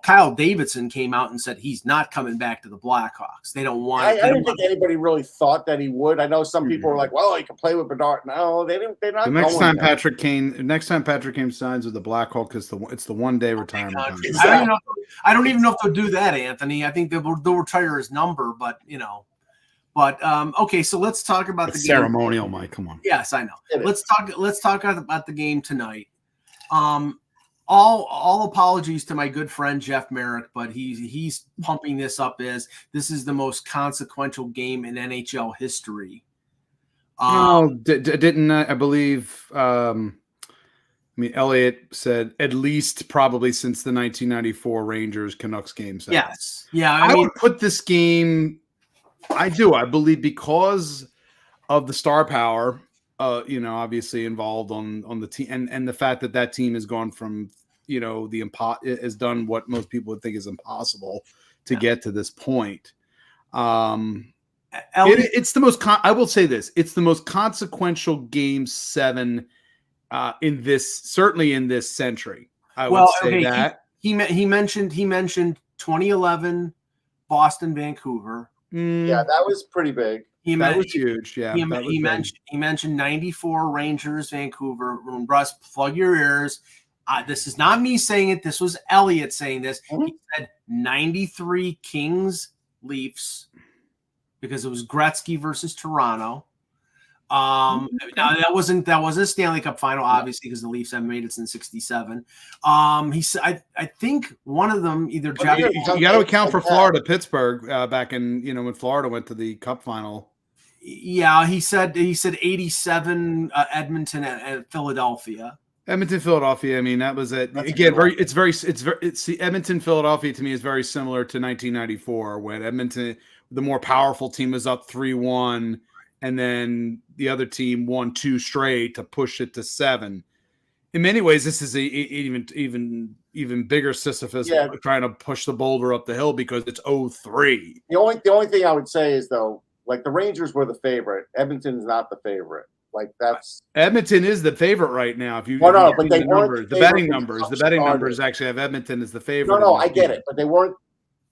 A: Kyle Davidson came out and said he's not coming back to the Blackhawks. They don't want.
B: I don't think anybody really thought that he would. I know some people were like, "Well, he can play with Bedard." No, they didn't. They're not.
C: Next time Patrick Kane signs with the Blackhawks, it's the 1 day retirement.
A: I don't even know if they'll do that, Anthony. I think they'll retire his number, but But okay, so let's talk about the
C: ceremonial,
A: game.
C: Mike. Come on.
A: Yes, I know. Let's talk about the game tonight. all apologies to my good friend Jeff Merrick, but he's pumping this up as this is the most consequential game in NHL history.
C: Didn't I believe? Elliot said at least probably since the 1994 Rangers Canucks game.
A: Yes, yeah.
C: I would put this game. I believe because of the star power. Obviously involved on the team, and the fact that team has gone from, has done what most people would think is impossible to get to this point. It's the most. I will say this: it's the most consequential Game 7 in this century. I would say that
A: he mentioned 2011 Boston Vancouver.
B: Yeah, that was pretty big.
C: That was huge. Yeah,
A: he mentioned 94 Rangers, Vancouver. Russ, plug your ears. This is not me saying it. This was Elliot saying this. Mm-hmm. He said 93 Kings, Leafs, because it was Gretzky versus Toronto. Now that wasn't a Stanley Cup final, obviously, because the Leafs have made it since '67. He said, I think one of them either.
C: You got to account for Florida, Pittsburgh, back in when Florida went to the Cup final.
A: Yeah, he said 87 Edmonton and Philadelphia.
C: Edmonton, Philadelphia. I mean, that was it. Again, it's Edmonton, Philadelphia to me is very similar to 1994 when Edmonton, the more powerful team, was up 3-1. And then the other team won 2 straight to push it to 7. In many ways, this is a even bigger Sisyphus trying to push the boulder up the hill because it's 0-3.
B: The only thing I would say is, though, like the Rangers were the favorite. Edmonton's not the favorite. Like
C: Edmonton is the favorite right now. If you
B: but they
C: weren't the betting numbers actually have Edmonton as the favorite.
B: No, I get it, but they weren't.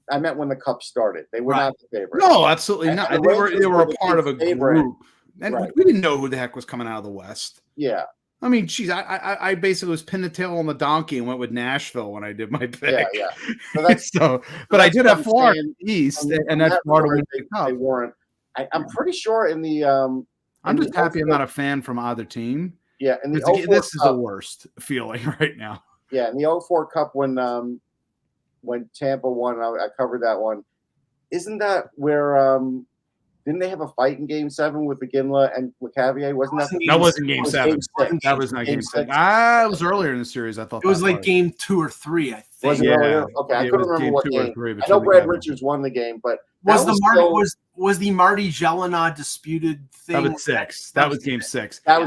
B: I meant when the Cup started. They were not the favorite.
C: No, absolutely not. They were a part of a group. And we didn't know who the heck was coming out of the West.
B: Yeah.
C: I mean, geez, I basically was pinned the tail on the donkey and went with Nashville when I did my pick.
B: Yeah.
C: But I did have Florida East, and that's part of the Cup.
B: They weren't. I'm pretty sure in the.
C: I'm just happy I'm not a fan from either team.
B: Yeah, and
C: this is the worst feeling right now.
B: Yeah, in the 04 Cup when Tampa won, I covered that one. Isn't that where didn't they have a fight in Game 7 with McGinley and LeCavier? Wasn't that?
C: That wasn't Game 7. That was not Game 6. It was earlier in the series. I thought
A: it was like Game 2 or 3. I think.
B: Was it earlier? Okay, I couldn't remember what game. 3, I know Brad Richards won the game, but
A: was the Marty Gelinas disputed thing?
C: That was 6. That was Game 6.
B: That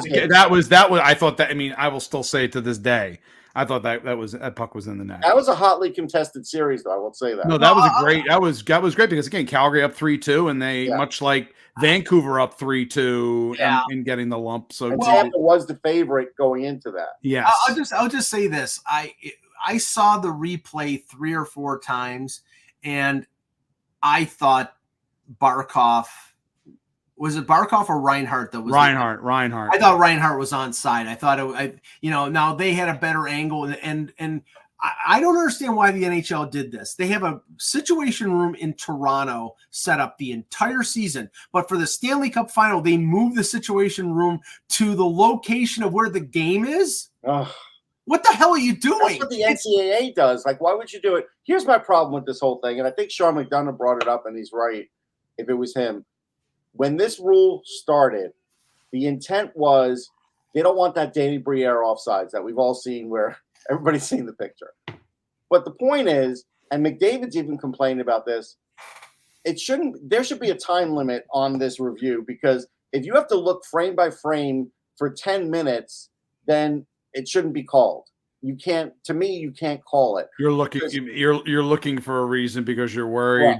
B: was.
C: I thought that. I mean, I will still say it to this day. I thought that puck was in the net.
B: That was a hotly contested series, though. I will say that.
C: No, that was great. That was great because again, Calgary up 3-2, and they much like Vancouver up 3-2 and getting the lump. So
B: Tampa was the favorite going into that.
C: Yes.
A: I'll just say this. I saw the replay 3 or 4 times, and I thought Barkov. Was it Barkov or Reinhart that was
C: Reinhart?
A: I thought Reinhart was on side. I thought now they had a better angle, and I don't understand why the NHL did this. They have a situation room in Toronto set up the entire season, but for the Stanley Cup final, they moved the situation room to the location of where the game is.
B: Ugh.
A: What the hell are you doing?
B: That's what the NCAA does. Like, why would you do it? Here's my problem with this whole thing, and I think Sean McDonough brought it up, and he's right. If it was him. When this rule started, the intent was they don't want that Danny Briere offsides that we've all seen where everybody's seen the picture. But the point is, and McDavid's even complained about this, there should be a time limit on this review because if you have to look frame by frame for 10 minutes, then it shouldn't be called. You can't call it.
C: You're looking for a reason because you're worried. Yeah.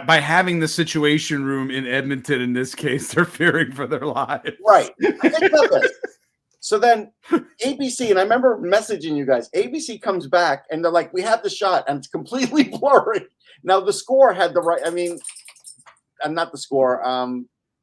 C: By having the situation room in Edmonton, in this case, they're fearing for their lives.
B: Right. I think about this. So then ABC, and I remember messaging you guys, ABC comes back, and they're like, we have the shot, and it's completely blurry. Now, the score had the right, not the score,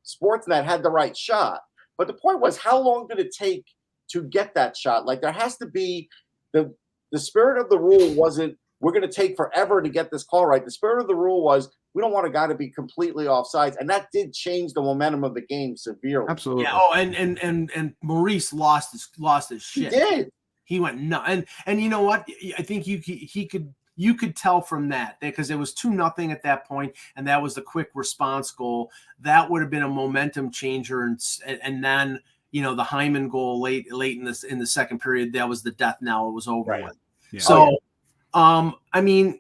B: Sportsnet had the right shot. But the point was, how long did it take to get that shot? Like, there has to be, the spirit of the rule wasn't, we're going to take forever to get this call right. The spirit of the rule was, we don't want a guy to be completely offsides, and that did change the momentum of the game severely.
C: Absolutely.
A: Yeah. Oh, and Maurice lost his shit.
B: He did.
A: He went nuts. And you know what? I think you could tell from that because it was 2-0 at that point, and that was the quick response goal. That would have been a momentum changer, and then the Hyman goal late in the second period, that was the death knell. It was over with. Yeah. So, I mean,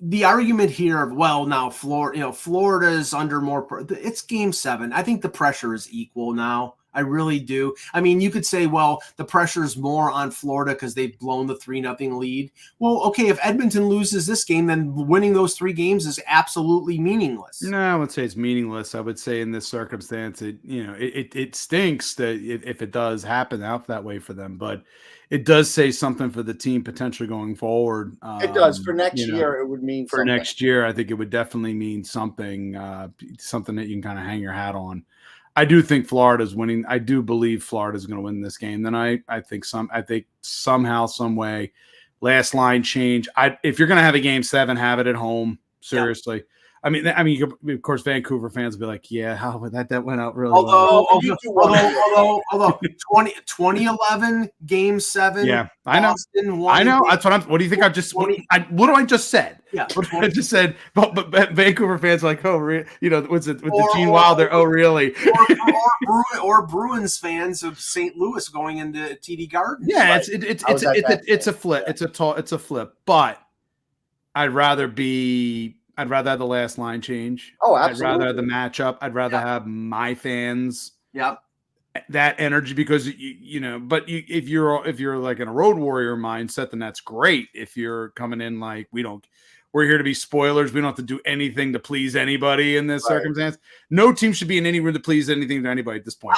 A: the argument here of now Florida is under more. It's Game 7. I think the pressure is equal now. I really do. I mean, you could say, well, the pressure is more on Florida because they've blown the 3-0 lead. Well, okay, if Edmonton loses this game, then winning those 3 games is absolutely meaningless.
C: No, I would say it's meaningless. I would say in this circumstance, it stinks that if it does happen out that way for them, but it does say something for the team potentially going forward.
B: It does. For next year, it would mean
C: for
B: something.
C: Next year, I think it would definitely mean something, something that you can kind of hang your hat on. I do think Florida's winning. I do believe Florida's going to win this game. Then I think somehow, some way, last line change. If you're going to have a Game 7, have it at home. Seriously. Yeah. I mean, of course, Vancouver fans will be like, "Yeah, how that went out really well."
A: Although 2011 Game 7.
C: Yeah, I know. I know. That's what do you think? What do I just said?
A: Yeah,
C: I just said. But Vancouver fans are like, "Oh, what's it with the Gene Wilder? Oh, really?"
A: Or Bruins fans of St. Louis going into TD Garden.
C: Yeah, right. It's a flip. It's a flip. But I'd rather have the last line change.
B: Oh, absolutely.
C: I'd rather have the matchup. I'd rather have my fans.
A: Yep.
C: That energy, because but if you're like in a road warrior mindset, then that's great. If you're coming in like we're here to be spoilers. We don't have to do anything to please anybody in this circumstance. No team should be in any room to please anything to anybody at this point.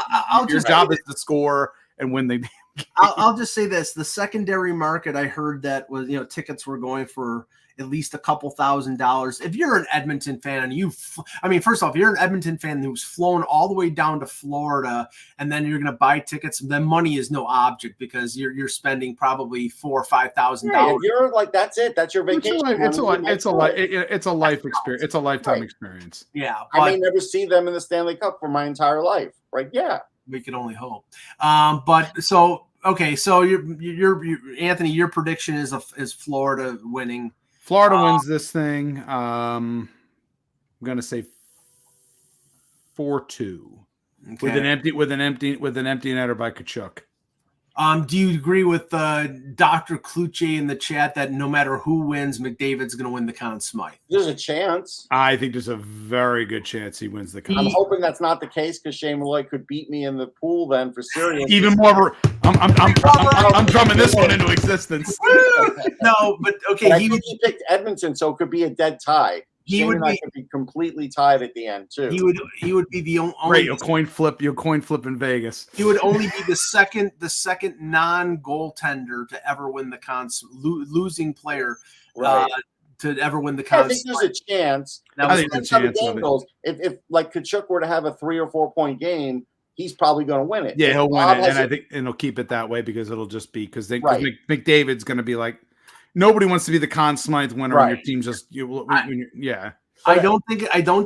C: Your job is to score and win the game.
A: I'll just say this: the secondary market, I heard that was tickets were going for at least a couple $1,000s. If you're an Edmonton fan and first off, you're an Edmonton fan who's flown all the way down to Florida, and then you're going to buy tickets, then money is no object because you're spending probably $4,000 or $5,000.
B: Yeah, you're like, that's it. That's your vacation.
C: It's a life experience. It's a lifetime experience.
A: Yeah,
B: I may never see them in the Stanley Cup for my entire life. Right? Yeah,
A: we can only hope. Okay, so your Anthony, your prediction is Florida winning.
C: Florida wins this thing. I'm going to say 4-2 with an empty netter by Tkachuk.
A: Do you agree with Dr. Kluche in the chat that no matter who wins, McDavid's going to win the Conn Smythe?
B: There's a chance.
C: I think there's a very good chance he wins the Conn Smythe.
B: I'm hoping that's not the case because Shane Malloy could beat me in the pool then for serious.
C: Even more. I'm drumming this one into existence.
A: No, but okay.
B: But he picked Edmonton, so it could be a dead tie. Shane and I could be completely tied at the end too.
A: He would be the only.
C: Great, you'll coin flip in Vegas.
A: He would only be the second non-goaltender to ever win the losing player to ever win the Conn.
B: I think there's a chance.
C: I think there's a chance.
B: If like Tkachuk were to have a 3 or 4 point game, he's probably going to win it.
C: Yeah, he'll win it, and I think he'll keep it that way because it'll just be because McDavid's going to be like. Nobody wants to be the Conn Smythe winner on your team. I don't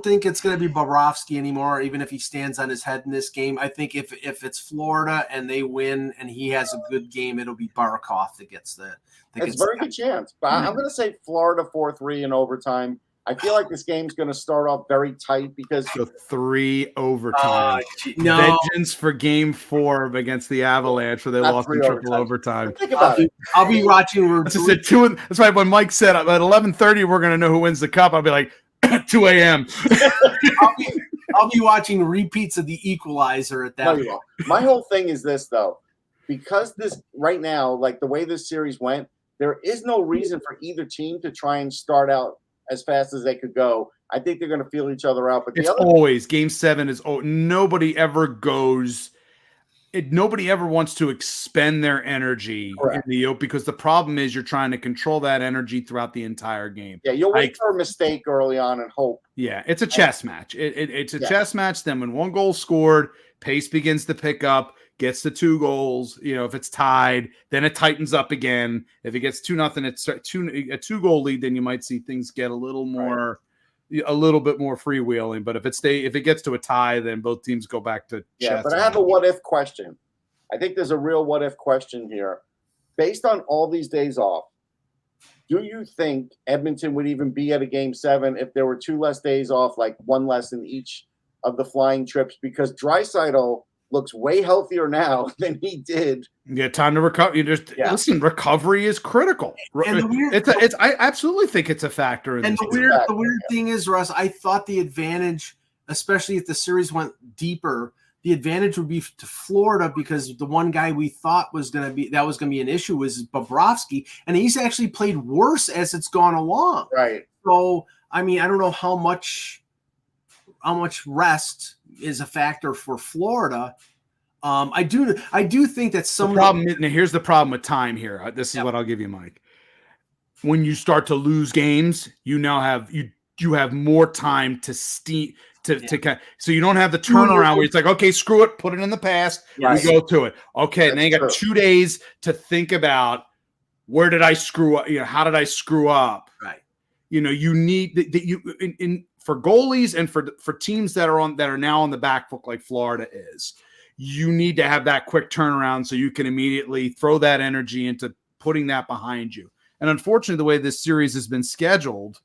C: think it's going to be Bobrovsky anymore. Even if he stands on his head in this game, I think if it's Florida and they win and he has a good game, it'll be Barkov that gets the.
B: It's a very good chance, but I'm going to say Florida 4-3 in overtime. I feel like this game's going to start off very tight because
C: 3 overtime. Vengeance for Game 4 against the Avalanche, where they lost in triple overtime.
B: Think about it.
A: I'll be watching.
C: That's why when Mike said at 11:30 we're going to know who wins the cup, I'll be like 2 a.m.
A: I'll be watching repeats of the Equalizer at that point.
B: My whole thing is this though, because this right now, like the way this series went, there is no reason for either team to try and start out as fast as they could go. I think they're going to feel each other out. But
C: always Game 7 is nobody ever wants to expend their energy in the because the problem is you're trying to control that energy throughout the entire game.
B: Yeah, you'll wait for a mistake early on and hope.
C: Yeah, it's a chess match. It's a chess match. Then when one goal scored, pace begins to pick up. Gets the 2 goals, if it's tied, then it tightens up again. If it gets 2-0, it's a 2-goal lead, then you might see things get a little bit more freewheeling. But if it gets to a tie, then both teams go back to
B: But I have a what if question. I think there's a real what if question here. based on all these days off, do you think Edmonton would even be at a Game 7 if there were 2 less days off, like one less in each of the flying trips? Because Draisaitl looks way healthier now than he did.
C: Yeah, time to recover. Listen, recovery is critical.
A: And
C: I absolutely think it's a factor in
A: and
C: this.
A: The weird thing is, Russ, I thought the advantage, especially if the series went deeper, the advantage would be to Florida, because the one guy we thought was going to be an issue was Bobrovsky, and he's actually played worse as it's gone along.
B: Right.
A: So, I mean, I don't know how much rest is a factor for Florida. I do think that some
C: here's the problem with time here. This is what I'll give you, Mike. When you start to lose games, you now have you have more time to steam. So you don't have the turnaround where it's like, okay, screw it, put it in the past, we go to it. Okay, and then you got 2 days to think about, where did I screw up? How did I screw up?
A: Right.
C: You need that for goalies and for teams that are now on the back foot like Florida is. You need to have that quick turnaround so you can immediately throw that energy into putting that behind you. And unfortunately, the way this series has been scheduled,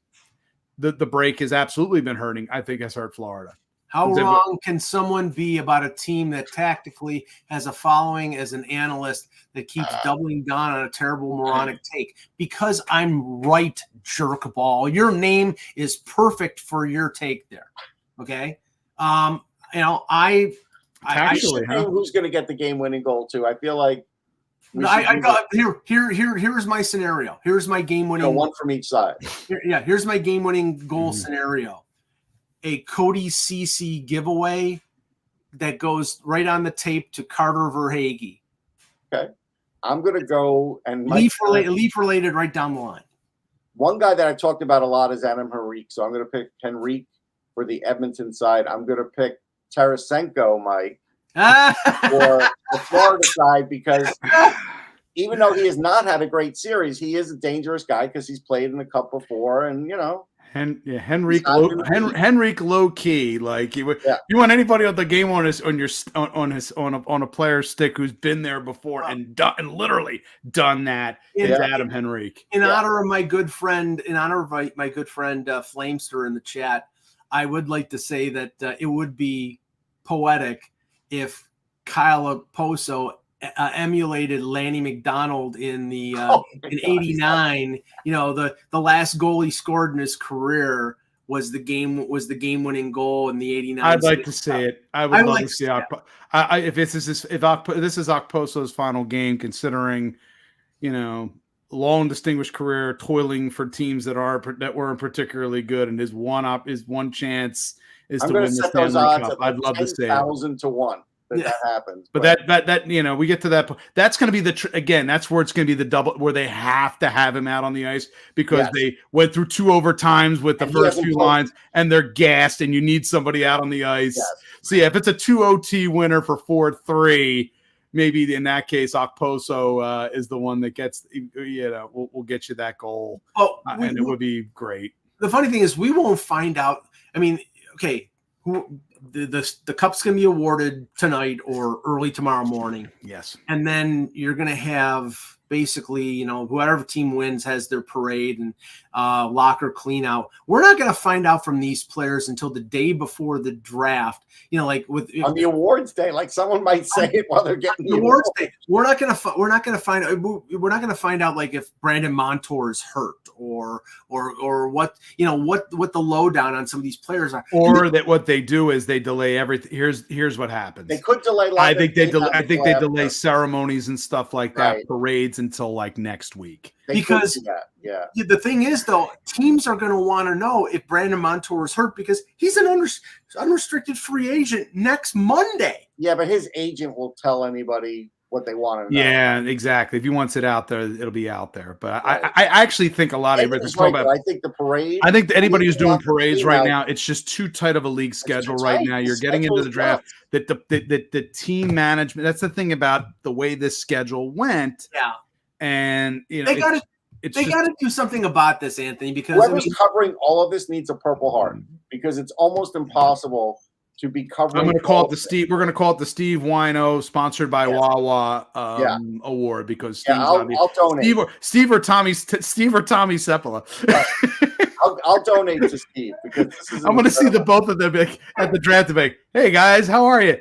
C: the break has absolutely been hurting. I think has hurt Florida.
A: How wrong can someone be about a team that tactically has a following as an analyst that keeps doubling down on a terrible moronic take? Because I'm right, jerk ball. Your name is perfect for your take there. Okay.
B: Who's going to get the game-winning goal too? I feel like
A: here's my scenario. Here's my game-winning.
B: One from each side.
A: Here's my game-winning goal scenario. A Cody Ceci giveaway that goes right on the tape to Carter Verhaeghe.
B: Okay, I'm going to go and
A: Leaf related right down the line.
B: One guy that I talked about a lot is Adam Henrique, so I'm going to pick Henrique for the Edmonton side. I'm going to pick Tarasenko, Mike, for the Florida side, because even though he has not had a great series, he is a dangerous guy because he's played in the Cup before, and
C: Henrique low key. Like you want anybody on the game on a player's stick who's been there before and literally done that. It's Adam Henrique.
A: In honor of my good friend, Flamester in the chat, I would like to say that it would be poetic if Kyle Poso emulated Lanny McDonald in the in '89. The last goal he scored in his career was the game-winning goal in the '89.
C: I'd like to see it. I would love to see if this is Okposo's final game, considering long distinguished career toiling for teams that weren't particularly good, and his one chance is to win the Stanley Cup. I'd love to see it.
B: 1,000 to 1 that happens.
C: But that we get to that point. That's going to be that's where it's going to be the double, where they have to have him out on the ice because they went through 2 overtimes with the first few lines and they're gassed, and you need somebody out on the ice. Yes. So if it's a 2 OT winner for 4-3. Maybe in that case, Okposo is the one that gets, will get you that goal. And it would be great.
A: The funny thing is, we won't find out. I mean, okay, the cup's going to be awarded tonight or early tomorrow morning.
C: Yes.
A: And then you're going to have basically, whoever team wins has their parade and locker clean out. We're not going to find out from these players until the day before the draft. On
B: the awards day, like someone might say it while they're getting the
A: awards day. We're not going to find out like if Brandon Montour is hurt or what the lowdown on some of these players are.
C: Or that what they do is they delay everything. Here's what happens.
B: They could delay.
C: I think they delay ceremonies and stuff like that, parades until like next week.
A: Because the thing is, though, teams are going to want to know if Brandon Montour is hurt because he's an unrestricted free agent next Monday.
B: Yeah, but his agent will tell anybody what they want to know.
C: Yeah, exactly. If he wants it out there, it'll be out there. But I actually think a lot of everybody's talking about.
B: I think the parade.
C: I think that anybody who's doing parades right now, it's just too tight of a league schedule right now. You're getting into the draft. That the team management. That's the thing about the way this schedule went.
A: Yeah.
C: And
A: they got to do something about this, Anthony, because
B: whoever's covering all of this needs a Purple Heart, because it's almost impossible to be covering.
C: I'm going to call it the Steve. We're going to call it the Steve Wino sponsored by Wawa award because Steve's
B: I'll donate.
C: Steve or Tommy Seppala.
B: I'll donate to Steve because this is.
C: I'm going to see the both of them at the draft debate. Hey guys, how are you?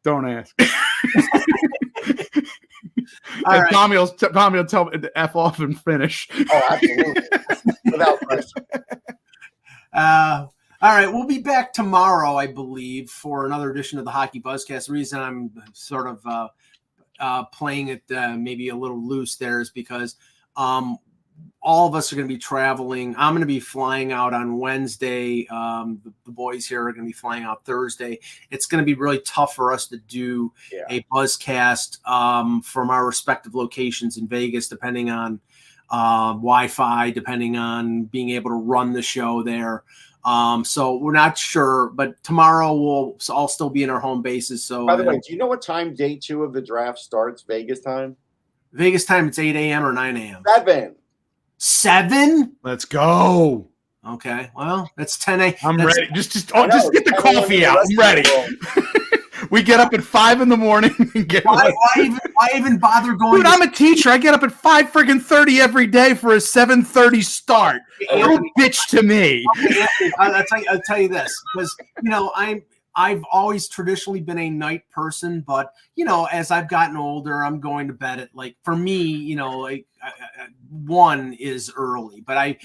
C: Don't ask. And right. Tommy will tell me to F off and finish.
B: Oh, absolutely. Without question.
A: All right, we'll be back tomorrow, I believe, for another edition of the Hockey Buzzcast. The reason I'm sort of playing it maybe a little loose there is because all of us are going to be traveling. I'm going to be flying out on Wednesday. The boys here are going to be flying out Thursday. It's going to be really tough for us to do a Buzzcast from our respective locations in Vegas, depending on Wi-Fi, depending on being able to run the show there. So we're not sure, but tomorrow we'll all still be in our home bases. So,
B: by the way, do you know what time day 2 of the draft starts? Vegas time?
A: Vegas time, it's 8 a.m. or 9 a.m.
B: 7.
C: Let's go.
A: Okay. Well, that's 10 a.m.
C: I'm ready. Just get the coffee out. I'm ready. We get up at 5 in the morning and get.
A: Why even bother going?
C: Dude, I'm a teacher. I get up at 5:30 every day for a 7:30 start. Don't bitch to me.
A: Okay, I'll tell you this because I've always traditionally been a night person, but as I've gotten older, I'm going to bed at for me, 1 is early. But I've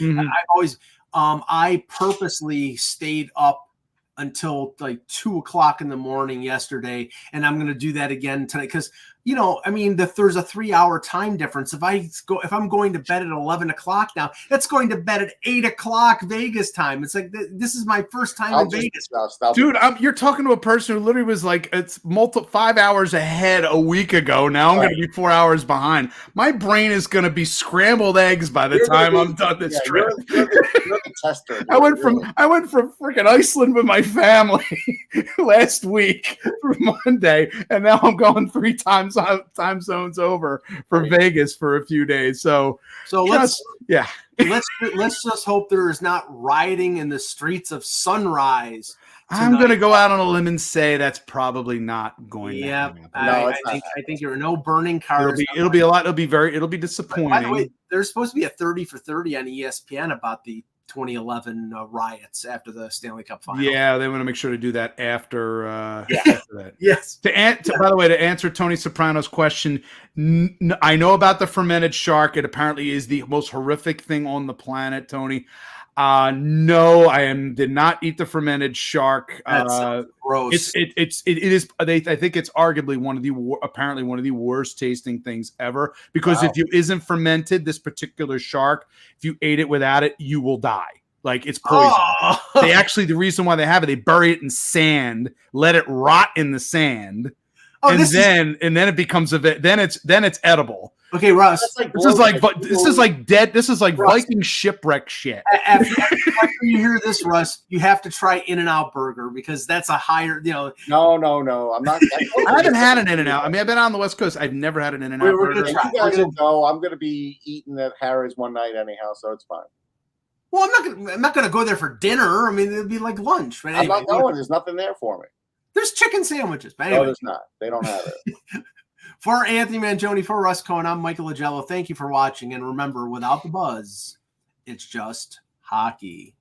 A: always I purposely stayed up until 2 o'clock in the morning yesterday, and I'm going to do that again tonight because there's a 3-hour time difference. If I'm going to bed at 11 o'clock now, that's going to bed at 8 o'clock Vegas time. It's like this is my first time in Vegas,
C: dude. You're talking to a person who literally was it's 5 hours ahead a week ago. Now I'm going to be 4 hours behind. My brain is going to be scrambled eggs by the time I'm done this trip.
B: You're the tester.
C: I went from freaking Iceland with my family last week for Monday, and now I'm going 3 time zones over for Vegas for a few days. So
A: let's just hope there is not rioting in the streets of Sunrise tonight.
C: I'm going to go out on a limb and say that's probably not going to happen.
A: I think there are no burning cars.
C: It'll be a lot. It'll be disappointing.
A: By the way, there's supposed to be a 30 for 30 on ESPN about the 2011 riots after the Stanley Cup final.
C: Yeah, they want to make sure to do that after that.
A: Yes.
C: By the way, to answer Tony Soprano's question, I know about the fermented shark. It apparently is the most horrific thing on the planet, Tony. No, did not eat the fermented shark.
A: That's gross.
C: It is. I think it's arguably one of the worst tasting things ever because if it isn't fermented, this particular shark, if you ate it without it, you will die. It's poison. The reason why they have it, they bury it in sand, let it rot in the sand. And then it becomes then it's edible.
A: Okay, Russ.
C: This is like Viking shipwreck shit.
A: After you hear this, Russ, you have to try In-N-Out Burger because that's a higher,
B: No, I'm not.
C: I haven't had an In-N-Out. I mean, I've been on the West Coast. I've never had an In-N-Out Burger.
B: You guys will go. I'm going to be eating at Harry's one night anyhow, so it's fine.
A: Well, I'm not going to go there for dinner. I mean, it'd be like lunch. Right?
B: I'm not going. There's nothing there for me.
A: There's chicken sandwiches. But anyway.
B: No, there's not. They don't have it.
A: For Anthony Mangione, for Russ Cohen, I'm Michael Agello. Thank you for watching. And remember, without the buzz, it's just hockey.